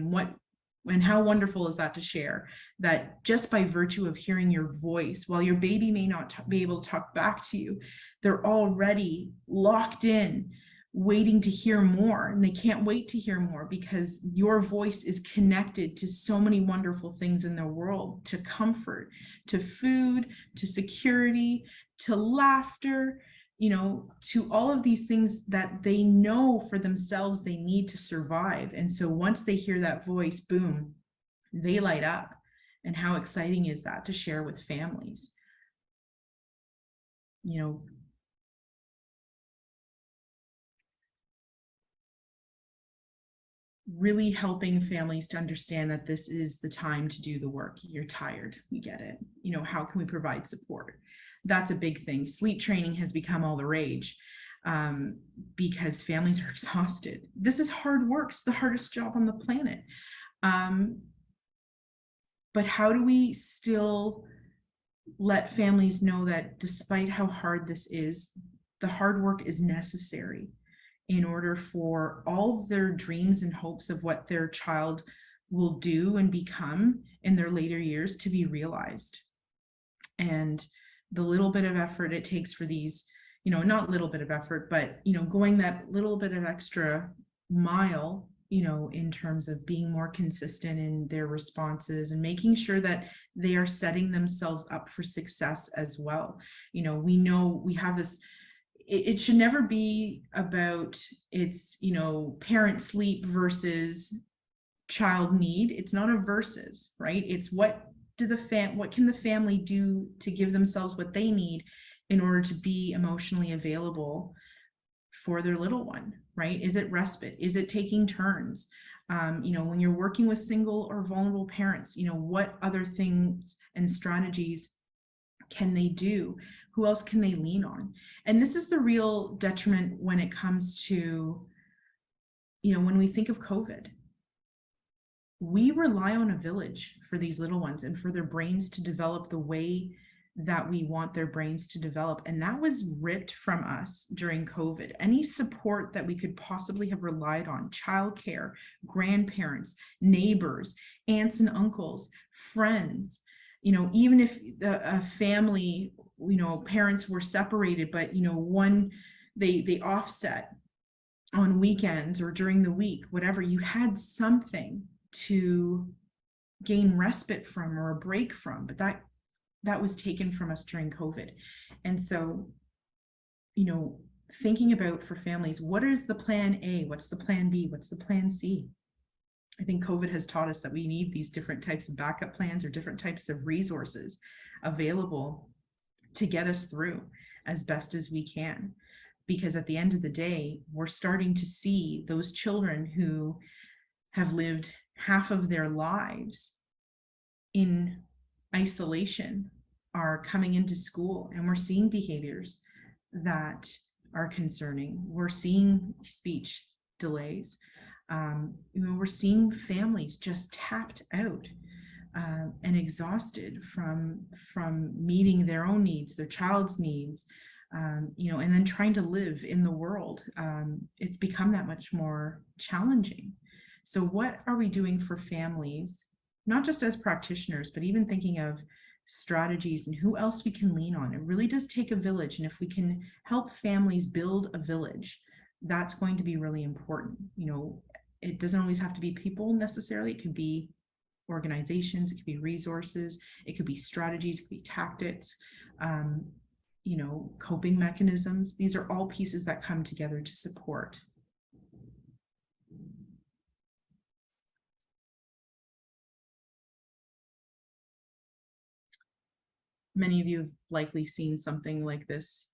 And how wonderful is that to share that just by virtue of hearing your voice, while your baby may not be able to talk back to you, they're already locked in, waiting to hear more, and they can't wait to hear more because your voice is connected to so many wonderful things in the world, to comfort, to food, to security, to laughter, to all of these things that they know for themselves they need to survive. And so once they hear that voice, boom, they light up. And how exciting is that to share with families? Really helping families to understand that this is the time to do the work. You're tired, we get it. How can we provide support? That's a big thing. Sleep training has become all the rage because families are exhausted. This is hard work. It's the hardest job on the planet. But how do we still let families know that despite how hard this is, the hard work is necessary in order for all of their dreams and hopes of what their child will do and become in their later years to be realized? And the little bit of effort it takes for these, not little bit of effort, but, going that little bit of extra mile, in terms of being more consistent in their responses and making sure that they are setting themselves up for success as well. We know we have this, it should never be about it's, parent sleep versus child need. It's not a versus, right? It's what can the family do to give themselves what they need in order to be emotionally available for their little one, right? Is it respite? Is it taking turns? When you're working with single or vulnerable parents, what other things and strategies can they do? Who else can they lean on? And this is the real detriment when it comes to, when we think of COVID. We rely on a village for these little ones and for their brains to develop the way that we want their brains to develop. And that was ripped from us during COVID. Any support that we could possibly have relied on, childcare, grandparents, neighbors, aunts and uncles, friends, even if a family, parents were separated, but, one, they offset on weekends or during the week, whatever, you had something to gain respite from or a break from, but that was taken from us during COVID. And so, thinking about for families, what is the plan A? What's the plan B? What's the plan C? I think COVID has taught us that we need these different types of backup plans or different types of resources available to get us through as best as we can. Because at the end of the day, we're starting to see those children who have lived half of their lives in isolation are coming into school, and we're seeing behaviors that are concerning. We're seeing speech delays. We're seeing families just tapped out and exhausted from meeting their own needs, their child's needs, and then trying to live in the world. It's become that much more challenging. So what are we doing for families, not just as practitioners, but even thinking of strategies and who else we can lean on? It really does take a village. And if we can help families build a village, that's going to be really important. It doesn't always have to be people necessarily. It could be organizations, it could be resources, it could be strategies, it could be tactics, coping mechanisms. These are all pieces that come together to support. Many of you have likely seen something like this,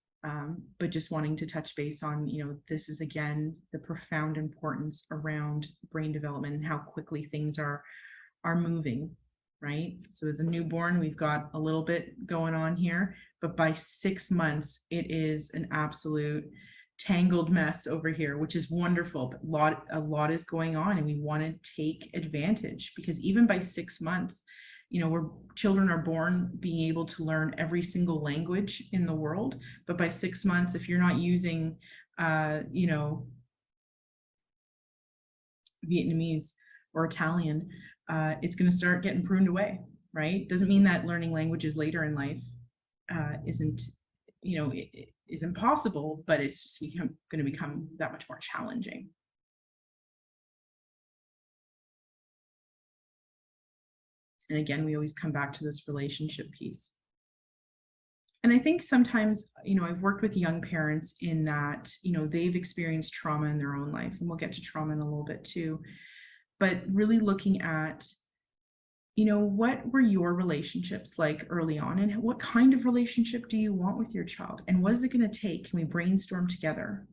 but just wanting to touch base on, this is again, the profound importance around brain development and how quickly things are moving, right? So as a newborn, we've got a little bit going on here, but by 6 months, it is an absolute tangled mess over here, which is wonderful, but a lot is going on, and we want to take advantage, because even by 6 months, where children are born being able to learn every single language in the world, but by 6 months, if you're not using, Vietnamese or Italian, it's going to start getting pruned away, right? Doesn't mean that learning languages later in life isn't possible, but it's just going to become that much more challenging. And again, we always come back to this relationship piece. And I think sometimes, I've worked with young parents in that, they've experienced trauma in their own life, and we'll get to trauma in a little bit too, but really looking at, what were your relationships like early on, and what kind of relationship do you want with your child, and what is it going to take? Can we brainstorm together?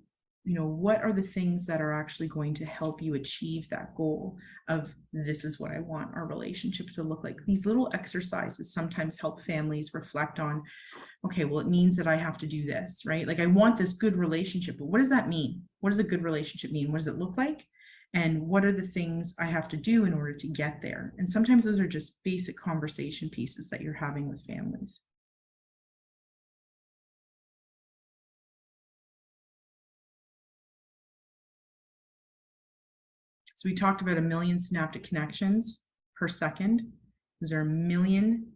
What are the things that are actually going to help you achieve that goal of, this is what I want our relationship to look like? These little exercises sometimes help families reflect on, okay, well, it means that I have to do this, right? Like, I want this good relationship, but what does that mean? What does a good relationship mean? What does it look like? And what are the things I have to do in order to get there? And sometimes those are just basic conversation pieces that you're having with families. So we talked about 1 million synaptic connections per second. Those are 1 million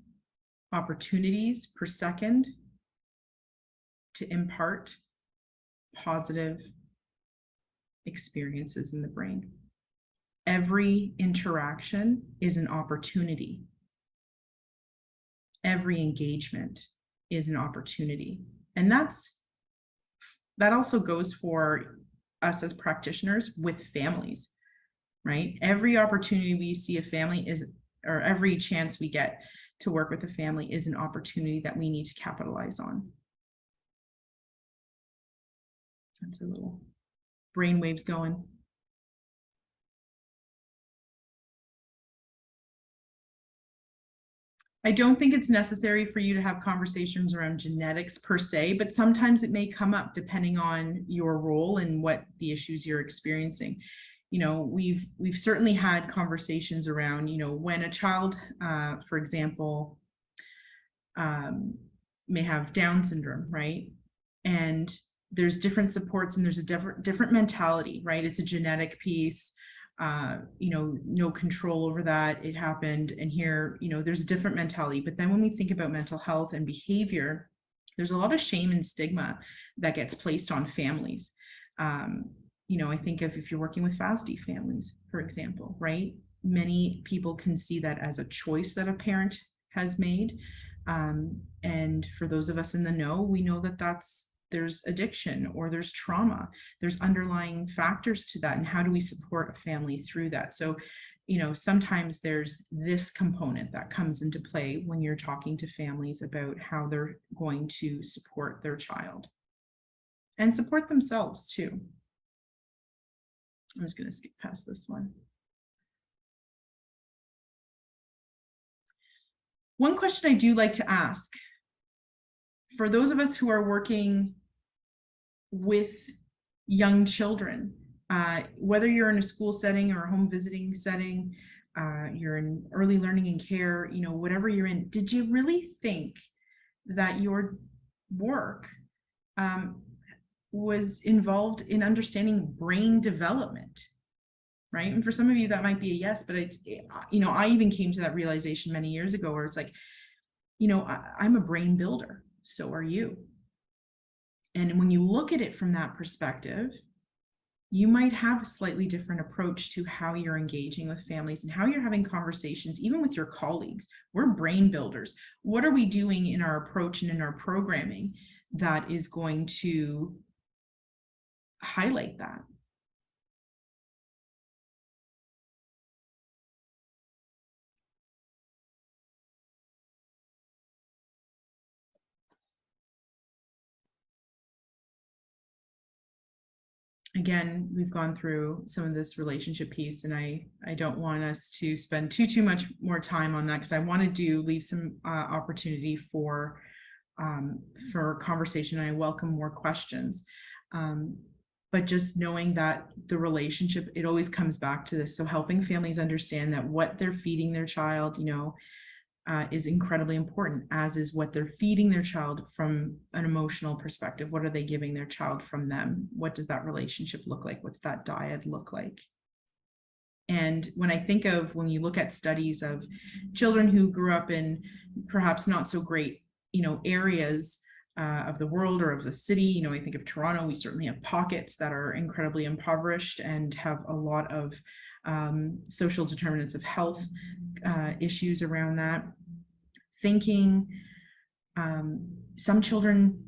opportunities per second to impart positive experiences in the brain. Every interaction is an opportunity. Every engagement is an opportunity. And that also goes for us as practitioners with families, right? Every opportunity we see a family or every chance we get to work with a family is an opportunity that we need to capitalize on. That's a little brain waves going. I don't think it's necessary for you to have conversations around genetics per se, but sometimes it may come up depending on your role and what the issues you're experiencing. We've certainly had conversations around, when a child, for example, may have Down syndrome, right? And there's different supports, and there's a different mentality, right? It's a genetic piece. No control over that. It happened. And here, there's a different mentality. But then when we think about mental health and behavior, there's a lot of shame and stigma that gets placed on families. I think if you're working with FASD families, for example, right? Many people can see that as a choice that a parent has made. And for those of us in the know, we know that there's addiction or there's trauma, there's underlying factors to that. And how do we support a family through that? So sometimes there's this component that comes into play when you're talking to families about how they're going to support their child and support themselves too. I'm just going to skip past this one. One question I do like to ask, for those of us who are working with young children, whether you're in a school setting or a home visiting setting, you're in early learning and care, whatever you're in, did you really think that your work was involved in understanding brain development? Right? And for some of you that might be a yes, but it's, I even came to that realization many years ago where it's like, I'm a brain builder, so are you. And when you look at it from that perspective, you might have a slightly different approach to how you're engaging with families and how you're having conversations, even with your colleagues. We're brain builders. What are we doing in our approach and in our programming that is going to highlight that? Again, we've gone through some of this relationship piece, and I don't want us to spend too much more time on that, because I want to leave some opportunity for conversation. And I welcome more questions. But just knowing that the relationship, it always comes back to this. So helping families understand that what they're feeding their child, is incredibly important, as is what they're feeding their child from an emotional perspective. What are they giving their child from them? What does that relationship look like? What's that diet look like? And when you look at studies of children who grew up in perhaps not so great, areas of the world or of the city, I think of Toronto, we certainly have pockets that are incredibly impoverished and have a lot of social determinants of health issues around that. Thinking some children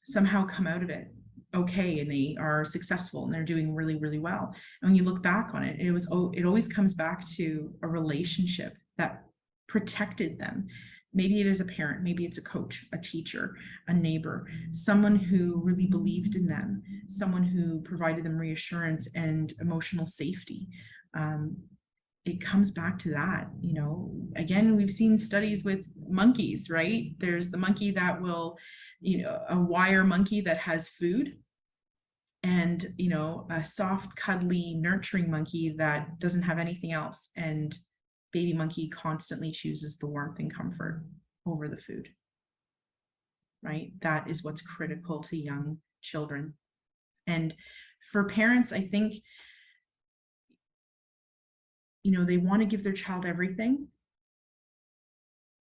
somehow come out of it okay, and they are successful and they're doing really, really well. And when you look back on it, it always comes back to a relationship that protected them. Maybe it is a parent, maybe it's a coach, a teacher, a neighbor, someone who really believed in them, someone who provided them reassurance and emotional safety. It comes back to that. Again, we've seen studies with monkeys, right? There's the monkey that will, a wire monkey that has food, and a soft, cuddly, nurturing monkey that doesn't have anything else. And baby monkey constantly chooses the warmth and comfort over the food, right? That is what's critical to young children. And for parents, I think, they want to give their child everything,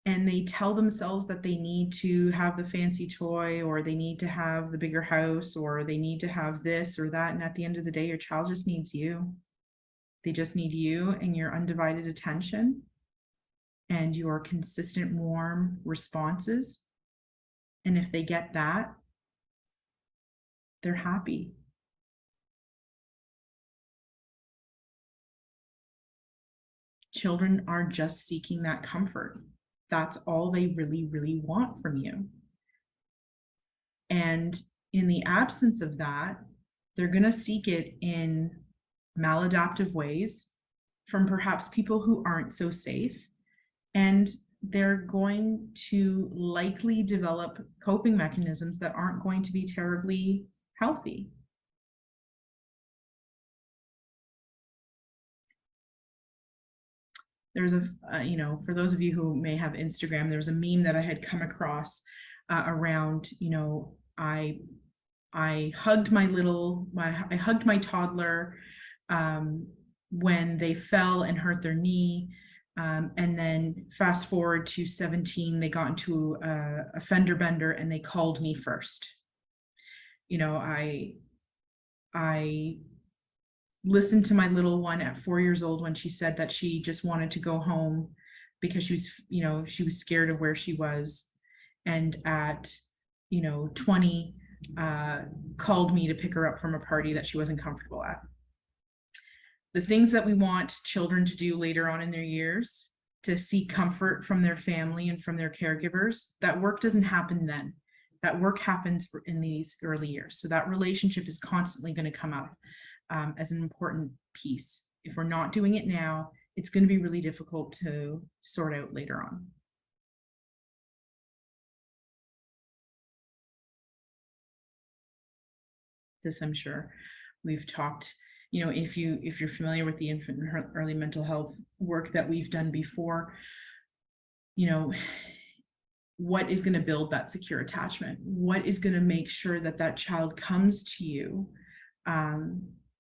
and they tell themselves that they need to have the fancy toy, or they need to have the bigger house, or they need to have this or that. And at the end of the day, your child just needs you. They just need you and your undivided attention and your consistent, warm responses. And if they get that, they're happy. Children are just seeking that comfort. That's all they really, really want from you. And in the absence of that, they're going to seek it in maladaptive ways from perhaps people who aren't so safe. And they're going to likely develop coping mechanisms that aren't going to be terribly healthy. There's for those of you who may have Instagram, there's a meme that I had come across around, I hugged I hugged my toddler when they fell and hurt their knee. And then fast forward to 17, they got into a fender bender and they called me first. I listened to my little one at 4 years old when she said that she just wanted to go home because she was scared of where she was. And at 20, called me to pick her up from a party that she wasn't comfortable at. the things that we want children to do later on in their years, to seek comfort from their family and from their caregivers, that work doesn't happen then. That work happens in these early years. So that relationship is constantly going to come up as an important piece. If we're not doing it now, it's going to be really difficult to sort out later on. This, I'm sure we've talked, you know, if you're familiar with the infant and early mental health work that we've done before, you know, what is going to build that secure attachment? What is going to make sure that that child comes to you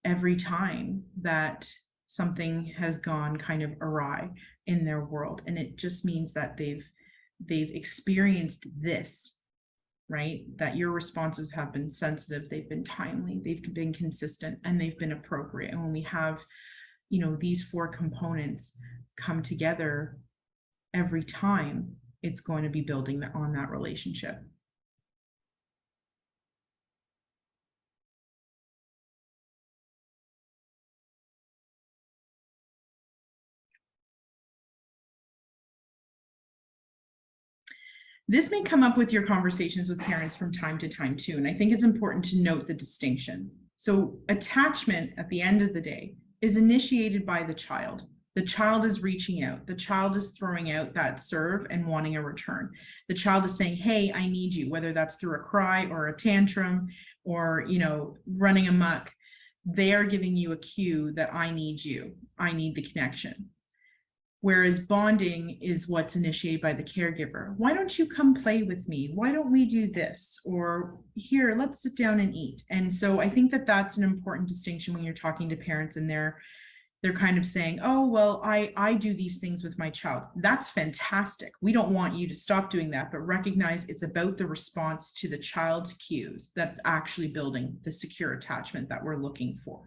every time that something has gone kind of awry in their world? And it just means that they've experienced this, right? That your responses have been sensitive, they've been timely, they've been consistent, and they've been appropriate. And when we have, you know, these 4 components come together every time, it's going to be building on that relationship. This may come up with your conversations with parents from time to time too, and I think it's important to note the distinction. So attachment at the end of the day is initiated by the child. The child is reaching out. The child is throwing out that serve and wanting a return. The child is saying, hey, I need you, whether that's through a cry or a tantrum or, you know, running amok. They are giving you a cue that I need you. I need the connection. Whereas bonding is what's initiated by the caregiver. Why don't you come play with me? Why don't we do this? Or here, let's sit down and eat. And so I think that that's an important distinction when you're talking to parents and they're kind of saying, oh, well, I do these things with my child. That's fantastic. We don't want you to stop doing that, but recognize it's about the response to the child's cues that's actually building the secure attachment that we're looking for.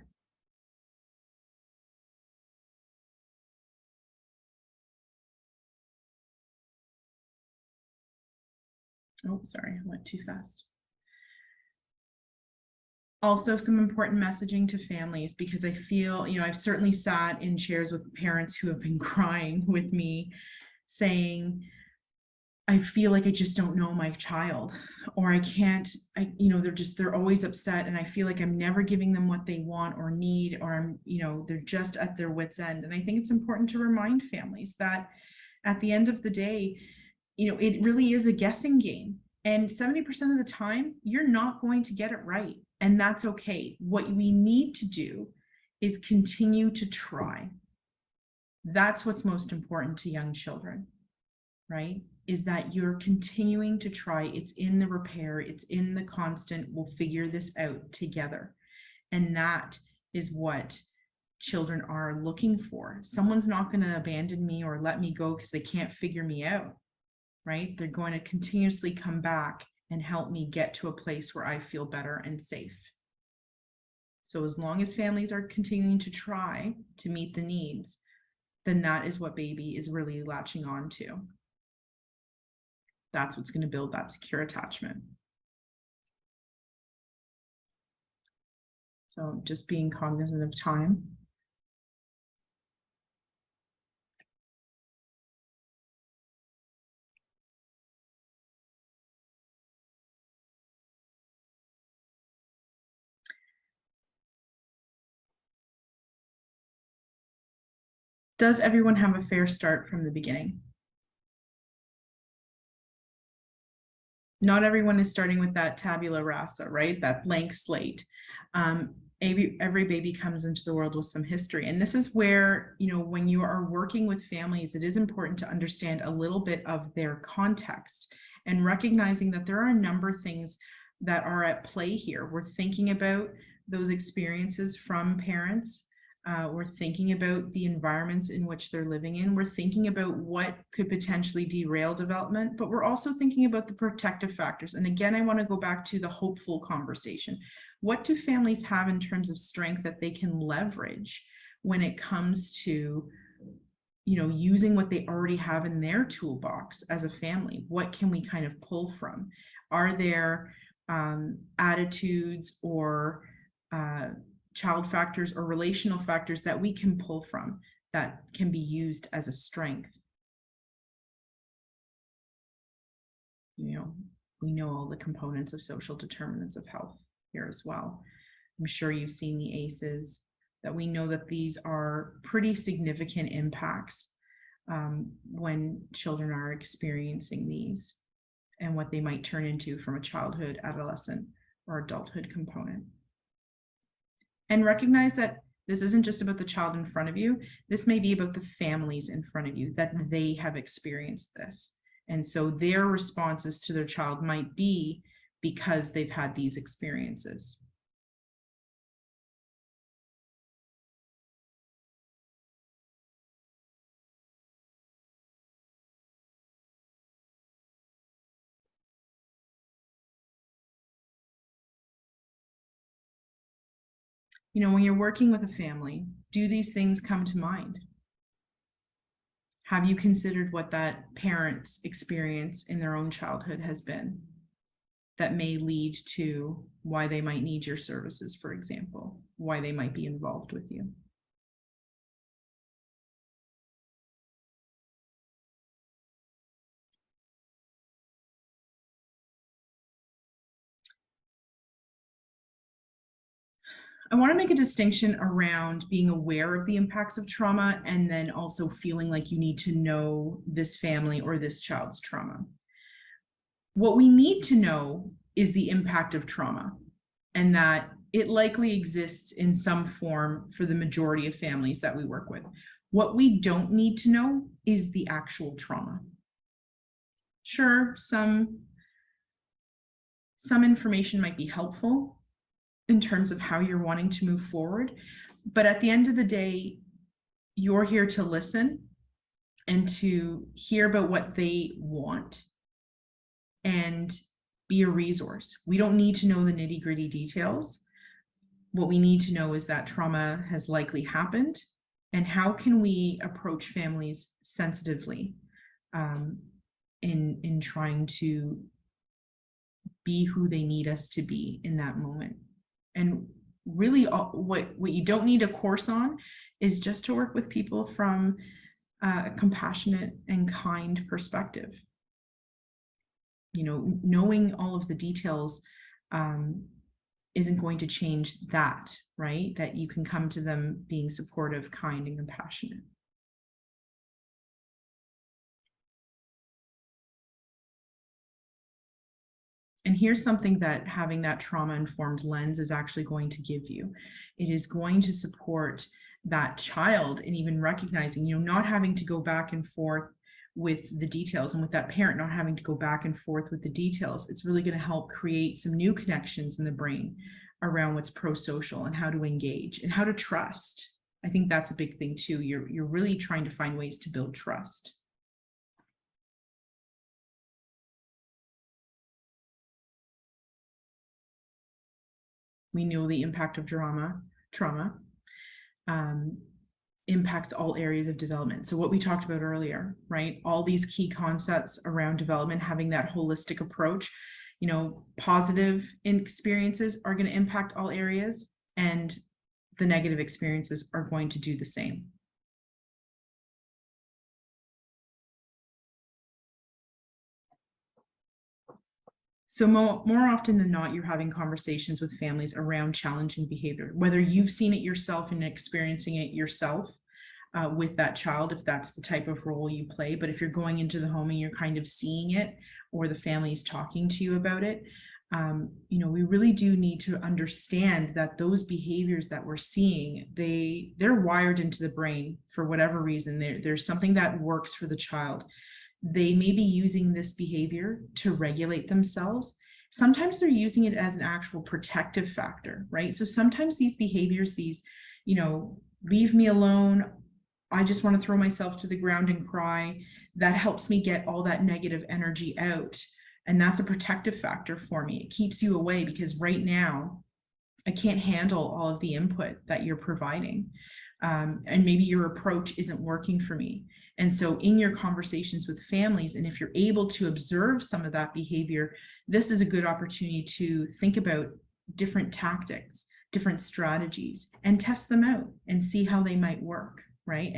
Oh, sorry, I went too fast. Also, some important messaging to families, because I feel, you know, I've certainly sat in chairs with parents who have been crying with me saying, I feel like I just don't know my child, or I can't, you know, they're always upset and I feel like I'm never giving them what they want or need, or I'm, you know, they're just at their wits' end. And I think it's important to remind families that at the end of the day, you know, it really is a guessing game. And 70% of the time, you're not going to get it right. And that's okay. What we need to do is continue to try. That's what's most important to young children, right? Is that you're continuing to try. It's in the repair. It's in the constant, we'll figure this out together. And that is what children are looking for. Someone's not going to abandon me or let me go because they can't figure me out, right? They're going to continuously come back and help me get to a place where I feel better and safe. So as long as families are continuing to try to meet the needs, then that is what baby is really latching on to. That's what's going to build that secure attachment. So just being cognizant of time. Does everyone have a fair start from the beginning? Not everyone is starting with that tabula rasa, right? That blank slate. Every baby comes into the world with some history. And this is where, you know, when you are working with families, it is important to understand a little bit of their context and recognizing that there are a number of things that are at play here. We're thinking about those experiences from parents. We're thinking about the environments in which they're living in. We're thinking about what could potentially derail development, but we're also thinking about the protective factors. And again, I want to go back to the hopeful conversation. What do families have in terms of strength that they can leverage when it comes to, you know, using what they already have in their toolbox as a family? What can we kind of pull from? Are there attitudes or child factors or relational factors that we can pull from that can be used as a strength. You know, we know all the components of social determinants of health here as well. I'm sure you've seen the ACEs, that we know that these are pretty significant impacts when children are experiencing these and what they might turn into from a childhood, adolescent, or adulthood component. And recognize that this isn't just about the child in front of you. This may be about the families in front of you, that they have experienced this. And so their responses to their child might be because they've had these experiences. You know, when you're working with a family, do these things come to mind? Have you considered what that parent's experience in their own childhood has been that may lead to why they might need your services, for example, why they might be involved with you? I want to make a distinction around being aware of the impacts of trauma and then also feeling like you need to know this family or this child's trauma. What we need to know is the impact of trauma, and that it likely exists in some form for the majority of families that we work with. What we don't need to know is the actual trauma. Sure, some information might be helpful in terms of how you're wanting to move forward, but at the end of the day, you're here to listen and to hear about what they want and be a resource. We don't need to know the nitty-gritty details. What we need to know is that trauma has likely happened, and how can we approach families sensitively in trying to be who they need us to be in that moment. And really what you don't need a course on is just to work with people from a compassionate and kind perspective. You know, knowing all of the details isn't going to change that, right? That you can come to them being supportive, kind, and compassionate. And here's something that having that trauma-informed lens is actually going to give you. It is going to support that child in even recognizing, you know, not having to go back and forth with the details, and with that parent not having to go back and forth with the details. It's really going to help create some new connections in the brain around what's pro-social and how to engage and how to trust. I think that's a big thing too. You're really trying to find ways to build trust. We know the impact of trauma impacts all areas of development. So what we talked about earlier, right? All these key concepts around development, having that holistic approach, you know, positive experiences are going to impact all areas, and the negative experiences are going to do the same. So more often than not, you're having conversations with families around challenging behavior, whether you've seen it yourself and experiencing it yourself with that child, if that's the type of role you play. But if you're going into the home and you're kind of seeing it, or the family is talking to you about it, you know, we really do need to understand that those behaviors that we're seeing, they're wired into the brain for whatever reason. There's something that works for the child. They may be using this behavior to regulate themselves. Sometimes they're using it as an actual protective factor, right? So sometimes these behaviors, you know, leave me alone, I just want to throw myself to the ground and cry, that helps me get all that negative energy out. And that's a protective factor for me. It keeps you away, because right now I can't handle all of the input that you're providing. And maybe your approach isn't working for me. And so in your conversations with families, and if you're able to observe some of that behavior, this is a good opportunity to think about different tactics, different strategies and test them out and see how they might work, right?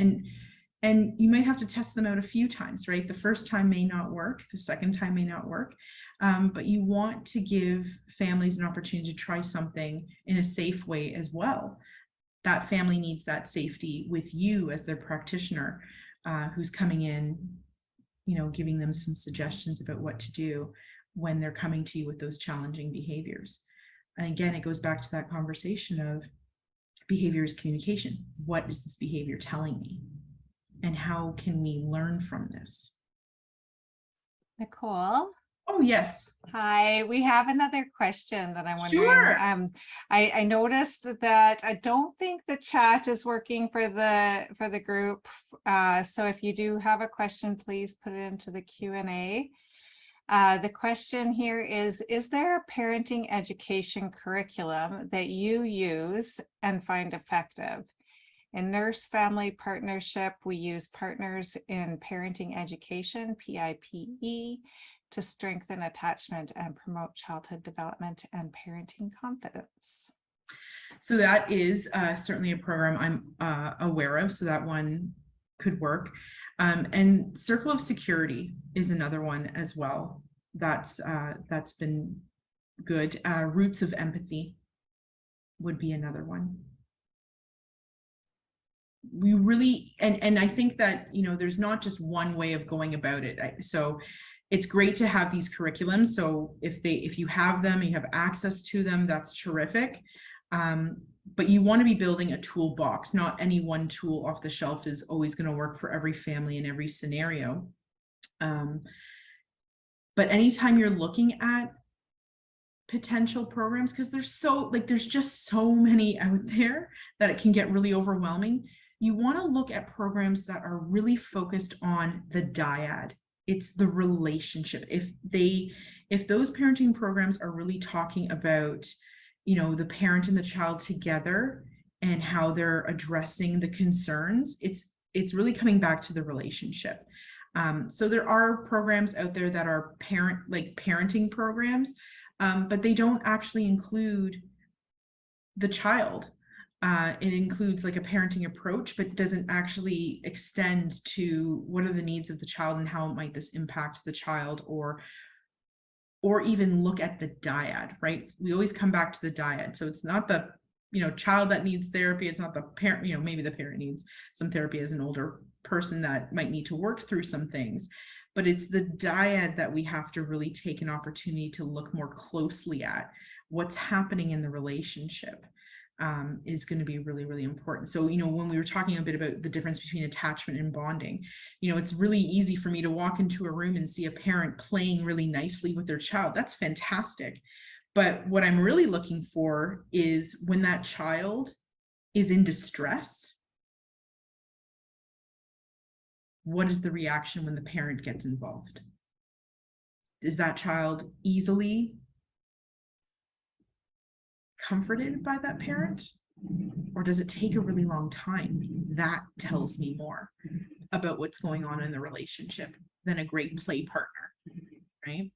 And you might have to test them out a few times, right? The first time may not work, the second time may not work, but you want to give families an opportunity to try something in a safe way as well. That family needs that safety with you as their practitioner, who's coming in, giving them some suggestions about what to do when they're coming to you with those challenging behaviors. And again, it goes back to that conversation of behavior is communication. What is this behavior telling me? And how can we learn from this? Nicole? Oh, yes. Hi, we have another question that I'm wondering. Sure. I noticed that I don't think the chat is working for the group. So if you do have a question, please put it into the Q&A. The question here is there a parenting education curriculum that you use and find effective? In Nurse Family Partnership, we use Partners in Parenting Education, PIPE, to strengthen attachment and promote childhood development and parenting confidence. So that is certainly a program I'm aware of, so that one could work. And Circle of Security is another one as well. That's been good. Roots of Empathy would be another one. We really, and I think that, there's not just one way of going about it. So it's great to have these curriculums. So if you have them, you have access to them, that's terrific. But you want to be building a toolbox. Not any one tool off the shelf is always going to work for every family in every scenario. But anytime you're looking at potential programs, because there's just so many out there that it can get really overwhelming. You want to look at programs that are really focused on the dyad. It's the relationship. If those parenting programs are really talking about, the parent and the child together and how they're addressing the concerns, it's really coming back to the relationship. So there are programs out there that are parenting programs, but they don't actually include the child. It includes like a parenting approach, but doesn't actually extend to what are the needs of the child and how might this impact the child, or even look at the dyad, right? We always come back to the dyad. So it's not the, child that needs therapy. It's not the parent, maybe the parent needs some therapy as an older person that might need to work through some things, but it's the dyad that we have to really take an opportunity to look more closely at. What's happening in the relationship is going to be really, really important. So, when we were talking a bit about the difference between attachment and bonding, it's really easy for me to walk into a room and see a parent playing really nicely with their child. That's fantastic. But what I'm really looking for is when that child is in distress, what is the reaction when the parent gets involved? Is that child easily comforted by that parent, or does it take a really long time? That tells me more about what's going on in the relationship than a great play partner, right?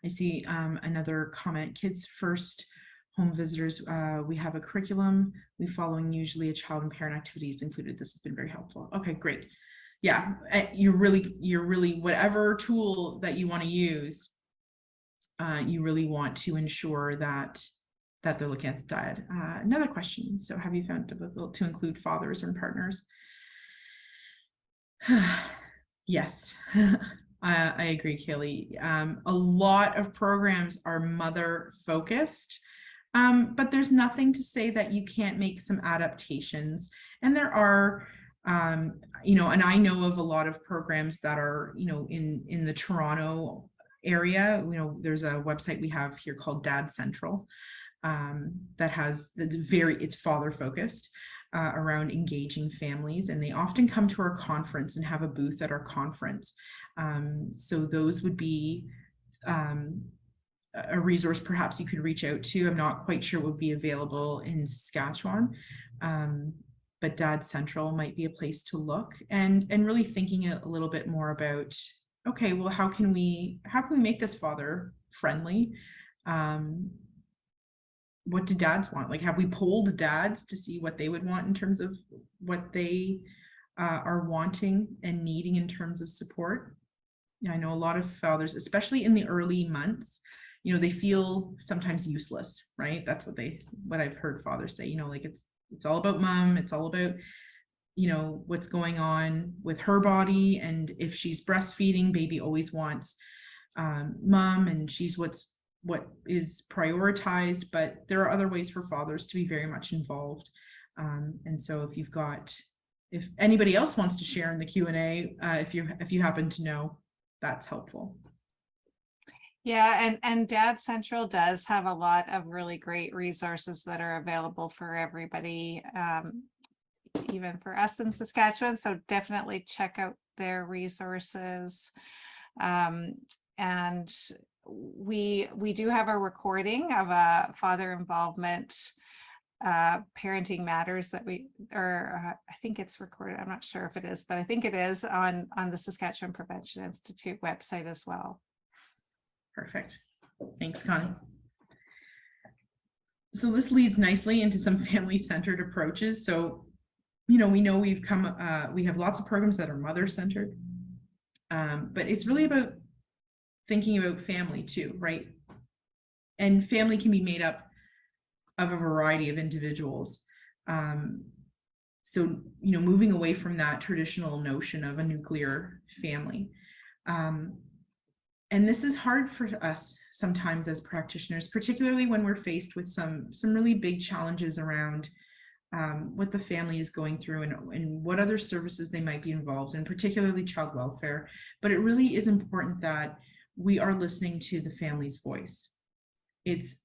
I see another comment. Kids first, home visitors. We have a curriculum. We following usually a child and parent activities included. This has been very helpful. Okay, great. Yeah, you're really whatever tool that you want to use. You really want to ensure that they're looking at the dyad. Another question. So have you found it difficult to include fathers and partners? Yes, I agree, Kaylee. A lot of programs are mother focused, but there's nothing to say that you can't make some adaptations. And there are, and I know of a lot of programs that are, in the Toronto area. There's a website we have here called Dad Central that has it's father focused around engaging families, and they often come to our conference and have a booth at our conference. So those would be a resource perhaps you could reach out to. I'm not quite sure what would be available in Saskatchewan, but Dad Central might be a place to look, and really thinking a little bit more about, okay, well, how can we make this father friendly? what do dads want? Like, have we polled dads to see what they would want in terms of what they are wanting and needing in terms of support? I know a lot of fathers, especially in the early months, you know, they feel sometimes useless, right? That's what I've heard fathers say, you know, like it's all about mom. It's all about, you know, what's going on with her body. And if she's breastfeeding, baby always wants mom, and she's what is prioritized. But there are other ways for fathers to be very much involved. And so if anybody else wants to share in the Q&A, if you happen to know, that's helpful. Yeah, and Dad Central does have a lot of really great resources that are available for everybody, even for us in Saskatchewan. So definitely check out their resources. And we do have a recording of a father involvement parenting matters that I think it's recorded. I'm not sure if it is, but I think it is on the Saskatchewan Prevention Institute website as well. Perfect. Thanks, Connie. So this leads nicely into some family-centered approaches. So, you know we have lots of programs that are mother-centered, but it's really about thinking about family too, right? And family can be made up of a variety of individuals. So, you know, moving away from that traditional notion of a nuclear family. And this is hard for us sometimes as practitioners, particularly when we're faced with some really big challenges around what the family is going through and what other services they might be involved in, particularly child welfare. But it really is important that we are listening to the family's voice. It's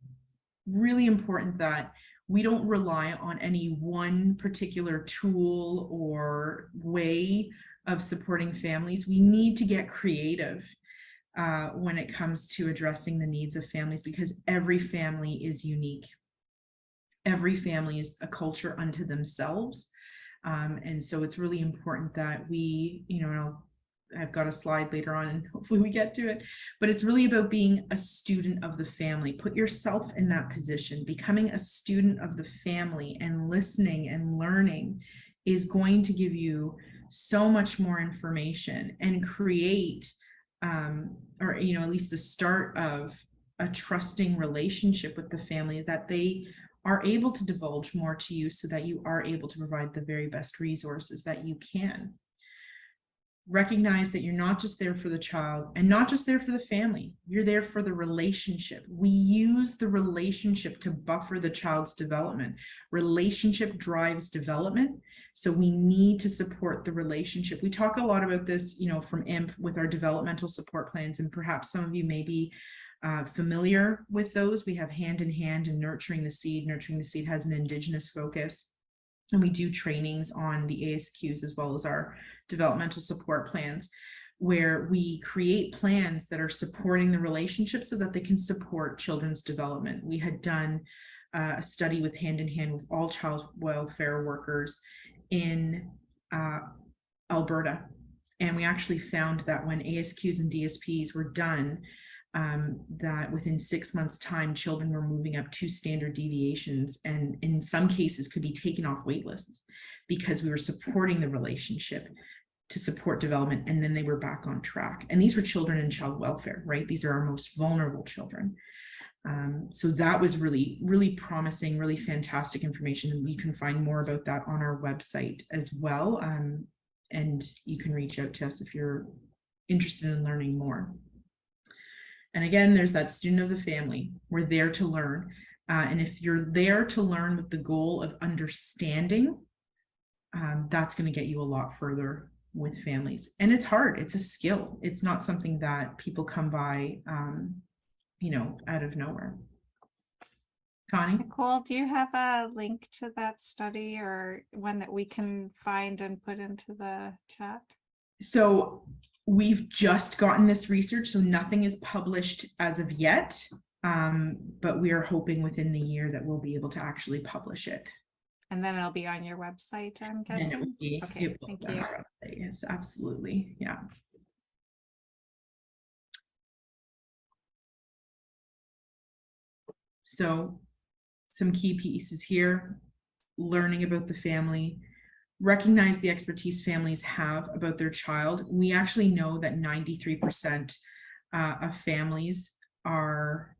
really important that we don't rely on any one particular tool or way of supporting families. We need to get creative when it comes to addressing the needs of families, because every family is unique. Every family is a culture unto themselves. And so it's really important that we, you know, I've got a slide later on and hopefully we get to it, but it's really about being a student of the family. Put yourself in that position. Becoming a student of the family and listening and learning is going to give you so much more information and create or, you know, at least the start of a trusting relationship with the family, that they are able to divulge more to you so that you are able to provide the very best resources that you can. Recognize that you're not just there for the child and not just there for the family. You're there for the relationship. We use the relationship to buffer the child's development. Relationship drives development. So we need to support the relationship. We talk a lot about this, you know, from IMP with our developmental support plans, and perhaps some of you may be familiar with those. We have Hand in Hand and Nurturing the Seed. Nurturing the Seed has an Indigenous focus. And we do trainings on the ASQs as well as our developmental support plans, where we create plans that are supporting the relationship so that they can support children's development. We had done a study with Hand in Hand with all child welfare workers in Alberta. And we actually found that when ASQs and DSPs were done, that within 6 months' time, children were moving up 2 standard deviations, and in some cases could be taken off wait lists because we were supporting the relationship to support development, and then they were back on track. And these were children in child welfare, right? These are our most vulnerable children. So that was really, really promising, really fantastic information. And you can find more about that on our website as well. And you can reach out to us if you're interested in learning more. And again, there's that student of the family. We're there to learn. And if you're there to learn with the goal of understanding, that's going to get you a lot further with families. And it's hard. It's a skill. It's not something that people come by, you know, out of nowhere. Connie? Nicole, do you have a link to that study or one that we can find and put into the chat? So we've just gotten this research, so nothing is published as of yet, but we are hoping within the year that we'll be able to actually publish it. And then it'll be on your website, I'm guessing. Okay, thank you. Yes, absolutely. Yeah. So some key pieces here: learning about the family, recognize the expertise families have about their child. We actually know that 93% of families are,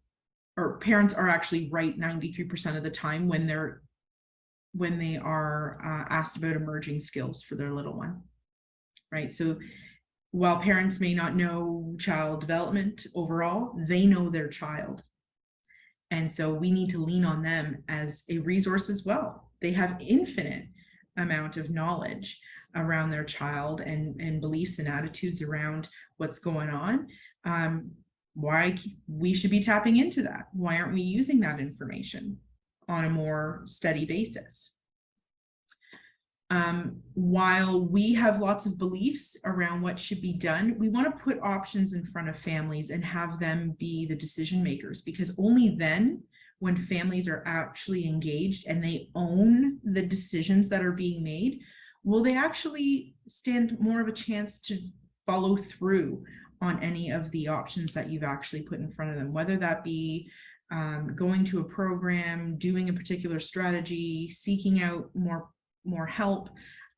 or parents are actually right 93% of the time when they are asked about emerging skills for their little one, right? So while parents may not know child development overall, they know their child. And so we need to lean on them as a resource as well. They have infinite amount of knowledge around their child and beliefs and attitudes around what's going on. Why we should be tapping into that? Why aren't we using that information on a more steady basis? While we have lots of beliefs around what should be done, we want to put options in front of families and have them be the decision makers, because only then, when families are actually engaged and they own the decisions that are being made, will they actually stand more of a chance to follow through on any of the options that you've actually put in front of them, whether that be going to a program, doing a particular strategy, seeking out more help,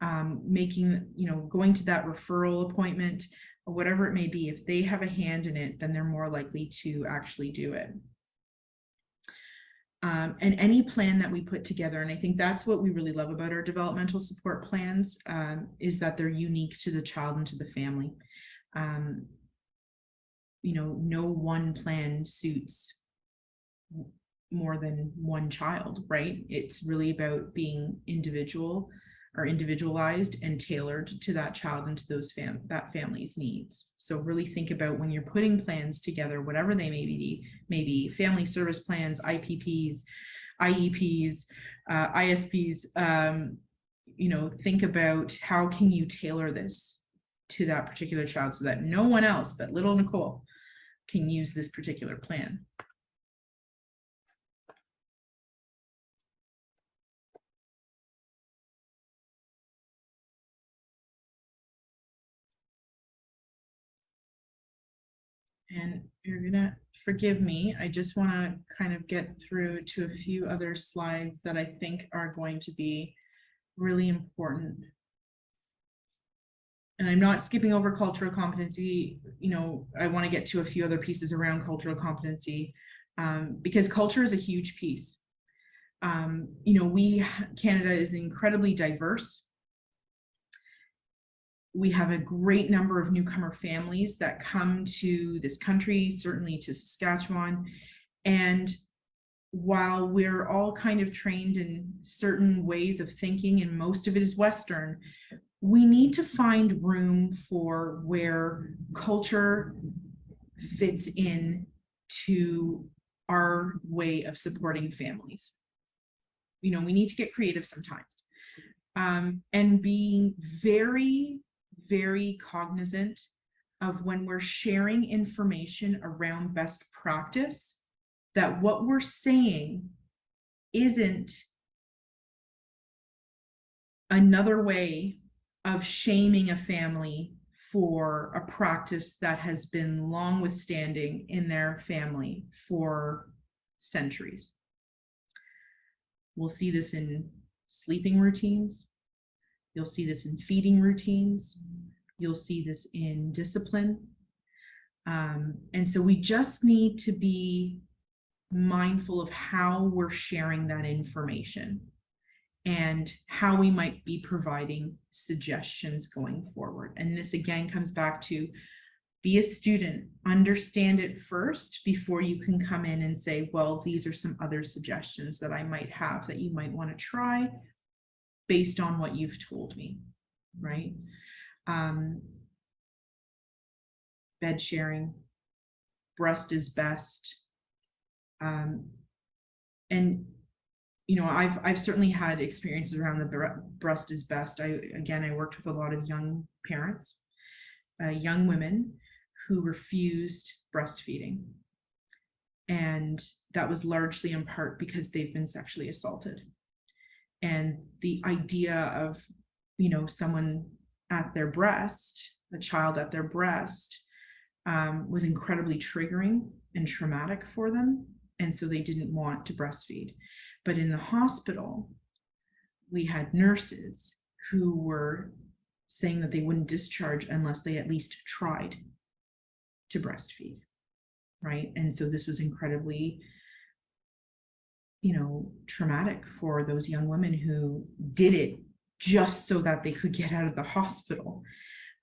going to that referral appointment, or whatever it may be. If they have a hand in it, then they're more likely to actually do it. And any plan that we put together, and I think that's what we really love about our developmental support plans, is that they're unique to the child and to the family. No one plan suits more than one child, right? It's really about being individual or individualized and tailored to that child and to those that family's needs. So really think about, when you're putting plans together, whatever they may be, maybe family service plans, IPPs, IEPs, ISPs, think about how can you tailor this to that particular child so that no one else but little Nicole can use this particular plan. And you're gonna forgive me, I just want to kind of get through to a few other slides that I think are going to be really important. And I'm not skipping over cultural competency. I want to get to a few other pieces around cultural competency, because culture is a huge piece. Canada is incredibly diverse. We have a great number of newcomer families that come to this country, certainly to Saskatchewan. And while we're all kind of trained in certain ways of thinking, and most of it is Western, we need to find room for where culture fits in to our way of supporting families. We need to get creative sometimes, and being very, very cognizant of, when we're sharing information around best practice, that what we're saying isn't another way of shaming a family for a practice that has been long withstanding in their family for centuries. We'll see this in sleeping routines. You'll see this in feeding routines. You'll see this in discipline. And so we just need to be mindful of how we're sharing that information and how we might be providing suggestions going forward. And this again comes back to, be a student, understand it first before you can come in and say, well, these are some other suggestions that I might have that you might want to try based on what you've told me, right? Bed sharing, breast is best. And I've certainly had experiences around the breast is best. I worked with a lot of young parents, young women who refused breastfeeding. And that was largely in part because they've been sexually assaulted. And the idea of, someone at their breast, a child at their breast, was incredibly triggering and traumatic for them. And so they didn't want to breastfeed. But in the hospital, we had nurses who were saying that they wouldn't discharge unless they at least tried to breastfeed, right? And so this was incredibly, traumatic for those young women who did it just so that they could get out of the hospital.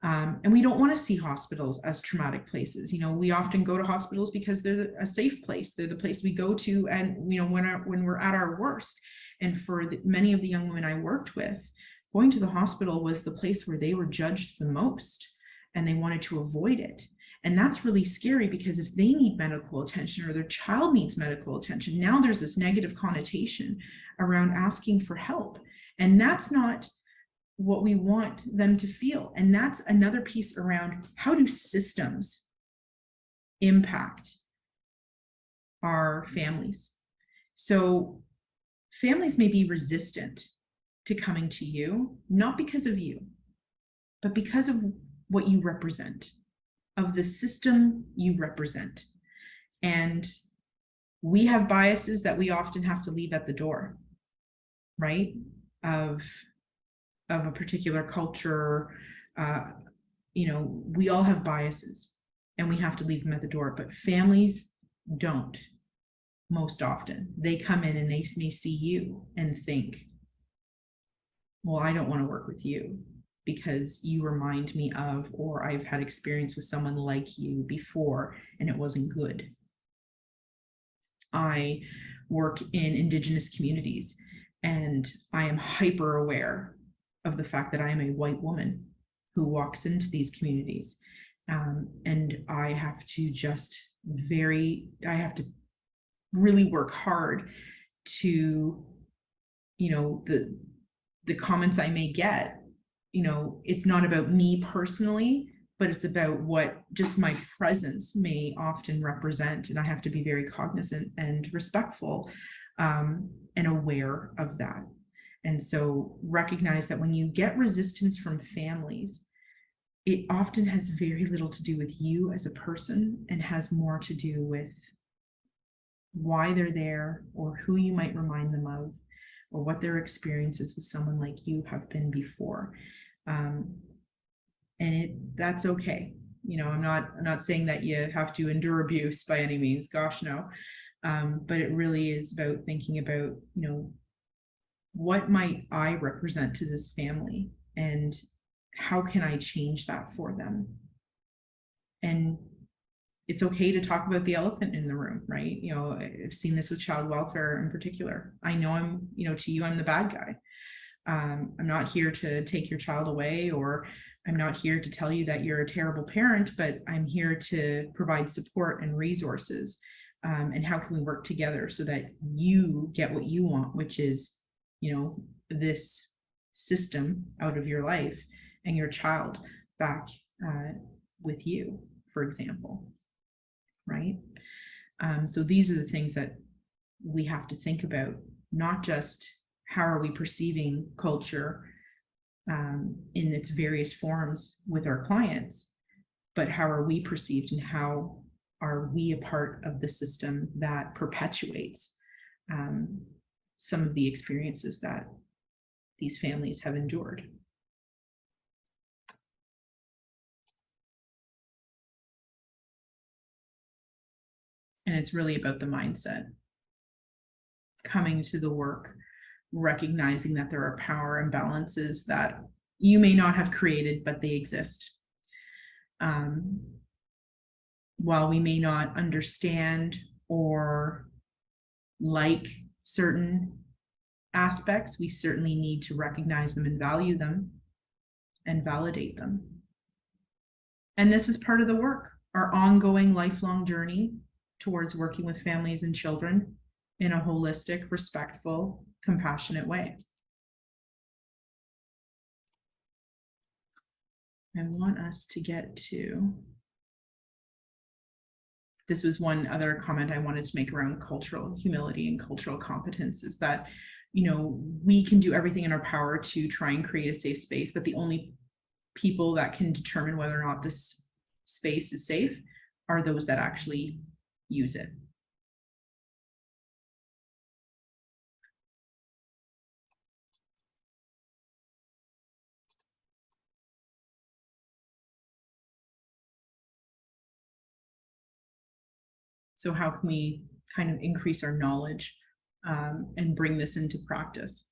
And we don't want to see hospitals as traumatic places. We often go to hospitals because they're a safe place. They're the place we go to, and when we're at our worst. And for many of the young women I worked with, going to the hospital was the place where they were judged the most, and they wanted to avoid it. And that's really scary, because if they need medical attention or their child needs medical attention, now there's this negative connotation around asking for help. And that's not what we want them to feel. And that's another piece around, how do systems impact our families? So families may be resistant to coming to you, not because of you, but because of what you represent, of the system you represent. And we have biases that we often have to leave at the door, right? Of a particular culture, we all have biases, and we have to leave them at the door. But families don't. Most often they come in and they may see you and think, well, I don't want to work with you because you remind me of, or I've had experience with someone like you before and it wasn't good. I work in Indigenous communities, and I am hyper aware of the fact that I am a white woman who walks into these communities. And I have to really work hard to, the comments I may get, it's not about me personally, but it's about what just my presence may often represent. And I have to be very cognizant and respectful, and aware of that. And so recognize that when you get resistance from families, it often has very little to do with you as a person, and has more to do with why they're there, or who you might remind them of, or what their experiences with someone like you have been before. And that's okay. I'm not saying that you have to endure abuse by any means. Gosh, no. But it really is about thinking about, what might I represent to this family, and how can I change that for them? And it's okay to talk about the elephant in the room, right? I've seen this with child welfare in particular. I know I'm, to you, I'm the bad guy. I'm not here to take your child away, or I'm not here to tell you that you're a terrible parent, but I'm here to provide support and resources. And how can we work together so that you get what you want, which is, this system out of your life, and your child back with you, for example, right? So these are the things that we have to think about, not just how are we perceiving culture in its various forms with our clients, but how are we perceived, and how are we a part of the system that perpetuates some of the experiences that these families have endured. And it's really about the mindset. Coming to the work, recognizing that there are power imbalances that you may not have created, but they exist. While we may not understand or like certain aspects, we certainly need to recognize them and value them and validate them. And this is part of the work, our ongoing lifelong journey towards working with families and children in a holistic, respectful, compassionate way. I want us to get to, this was one other comment I wanted to make around cultural humility and cultural competence, is that, we can do everything in our power to try and create a safe space, but the only people that can determine whether or not this space is safe are those that actually use it. So how can we kind of increase our knowledge and bring this into practice?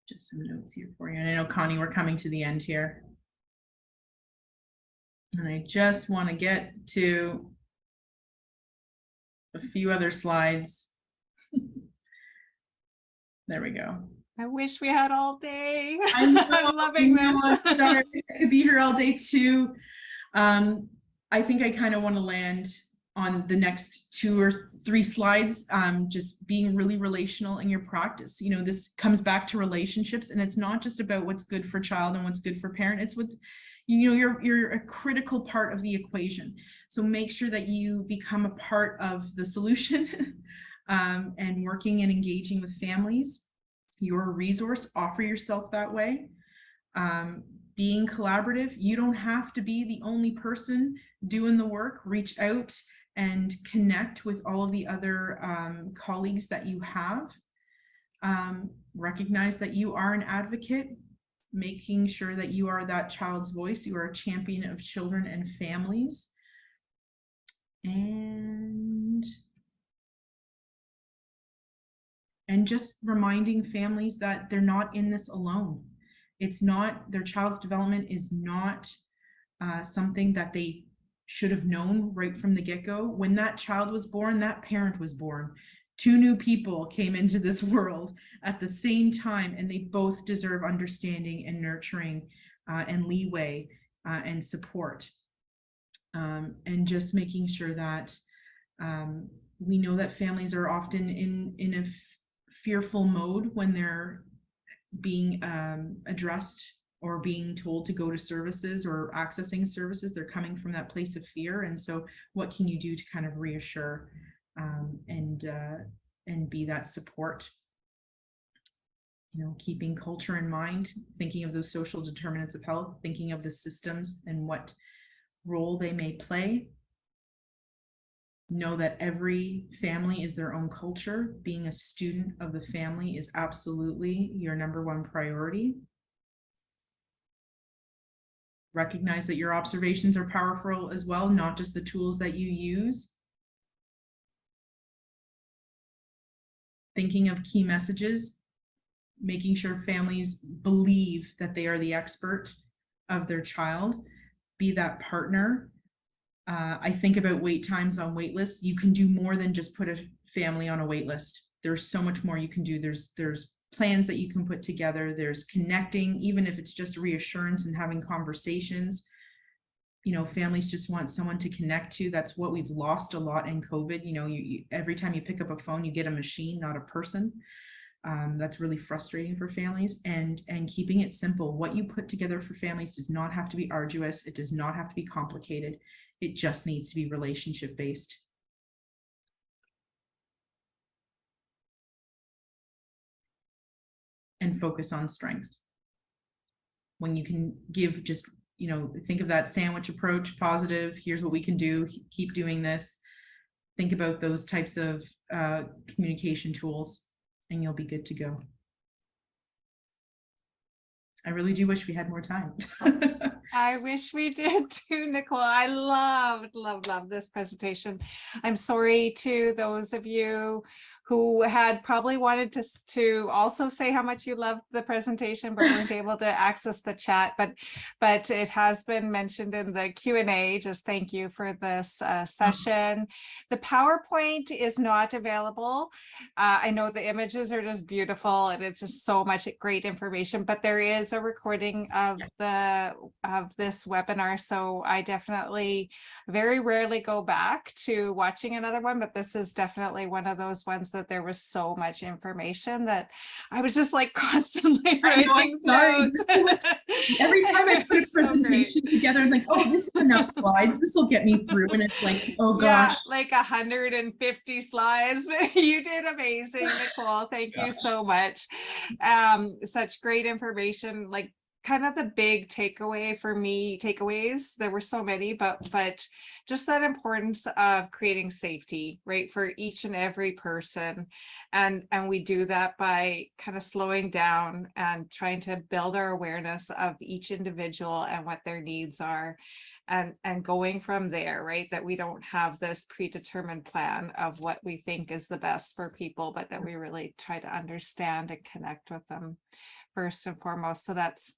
Just some notes here for you. And I know, Connie, we're coming to the end here. And I just want to get to a few other slides. There we go. I wish we had all day. I know, I'm loving this. I'm sorry, I could be here all day too. I think I kind of want to land on the next 2 or 3 slides, just being really relational in your practice. You know, this comes back to relationships, and it's not just about what's good for child and what's good for parent. It's what's, you know, you're a critical part of the equation. So make sure that you become a part of the solution and working and engaging with families. You're a resource, offer yourself that way. Being collaborative, you don't have to be the only person doing the work. Reach out and connect with all of the other colleagues that you have. Recognize that you are an advocate, making sure that you are that child's voice. You are a champion of children and families. And just reminding families that they're not in this alone. It's not, their child's development is not something that they should have known right from the get-go. When that child was born, that parent was born. 2 new people came into this world at the same time, and they both deserve understanding and nurturing and leeway and support. And just making sure that we know that families are often in a fearful mode when they're being addressed or being told to go to services or accessing services. They're coming from that place of fear. And so what can you do to kind of reassure and be that support? You know, keeping culture in mind, thinking of those social determinants of health, thinking of the systems and what role they may play. Know that every family is their own culture. Being a student of the family is absolutely your #1 priority. Recognize that your observations are powerful as well, not just the tools that you use. Thinking of key messages, making sure families believe that they are the expert of their child, be that partner. I think about wait times on wait lists. You can do more than just put a family on a wait list. There's so much more you can do. There's plans that you can put together. There's connecting, even if it's just reassurance and having conversations. You know, families just want someone to connect to. That's what we've lost a lot in COVID. You know, every time you pick up a phone, you get a machine, not a person. That's really frustrating for families, and keeping it simple. What you put together for families does not have to be arduous. It does not have to be complicated. It just needs to be relationship based. And focus on strengths. When you can give just, you know, think of that sandwich approach, positive, here's what we can do, keep doing this. Think about those types of communication tools, and you'll be good to go. I really do wish we had more time. I wish we did too, Nicole. I loved this presentation. I'm sorry to those of you who had probably wanted to also say how much you loved the presentation, but weren't able to access the chat. But it has been mentioned in the Q&A. Just thank you for this session. The PowerPoint is not available. I know the images are just beautiful, and it's just so much great information, but there is a recording of this webinar. So I definitely very rarely go back to watching another one, but this is definitely one of those ones that there was so much information that I was just like constantly writing notes. Every time I put a presentation together, I'm like, oh, this is enough slides. This will get me through. And it's like, oh gosh. Yeah, like 150 slides, but you did amazing, Nicole. Thank you so much. Such great information, like kind of the big takeaway for me, takeaways, there were so many, but just that importance of creating safety, right, for each and every person. And we do that by kind of slowing down and trying to build our awareness of each individual and what their needs are. And going from there, right, that we don't have this predetermined plan of what we think is the best for people, but that we really try to understand and connect with them first and foremost. So that's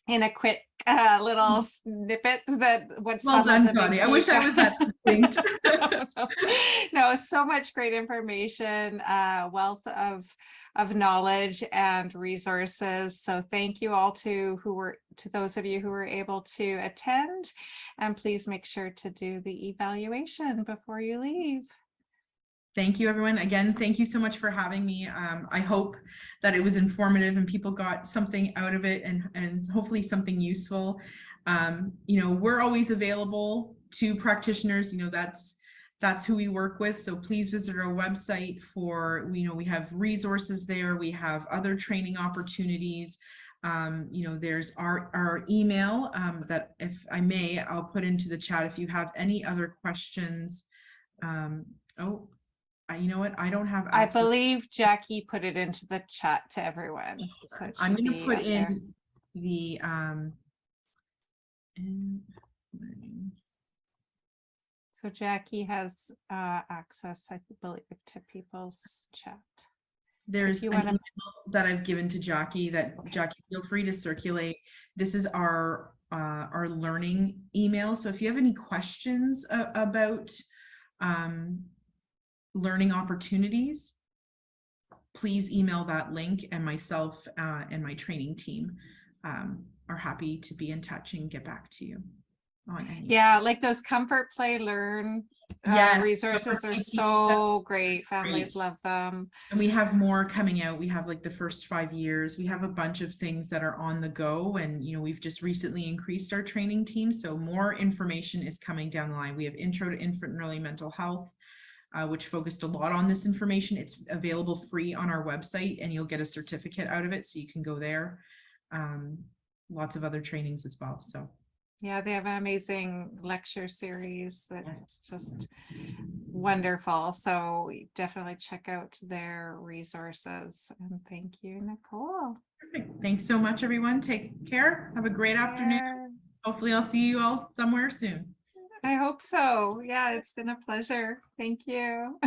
in a quick little snippet that what Well some done, of the Connie. I wish I was that succinct. no, so much great information, wealth of knowledge and resources. So thank you all to those of you who were able to attend, and please make sure to do the evaluation before you leave. Thank you, everyone. Again, thank you so much for having me. I hope that it was informative and people got something out of it, and hopefully something useful. We're always available to practitioners. That's who we work with. So please visit our website for, we have resources there. We have other training opportunities. There's our email that, if I may, I'll put into the chat if you have any other questions. You know what? I don't have access. I believe Jackie put it into the chat to everyone. So I'm going to put in the so Jackie has access, I believe, to people's chat. There's an email that I've given to Jackie that, okay. Jackie, feel free to circulate. This is our learning email. So if you have any questions about learning opportunities, please email that link, and myself and my training team are happy to be in touch and get back to you on any. Yeah, like those Comfort, Play, Learn resources are so great. Families love them. And we have more coming out. We have like the first 5 years. We have a bunch of things that are on the go, and we've just recently increased our training team, so more information is coming down the line. We have Intro to Infant and Early Mental Health, which focused a lot on this information. It's available free on our website, and you'll get a certificate out of it, so you can go there. Lots of other trainings as well. So yeah, they have an amazing lecture series that's just wonderful. So definitely check out their resources. And thank you, Nicole. Perfect. Thanks so much, everyone. Take care. Have a great afternoon. Hopefully I'll see you all somewhere soon. I hope so. Yeah, it's been a pleasure. Thank you.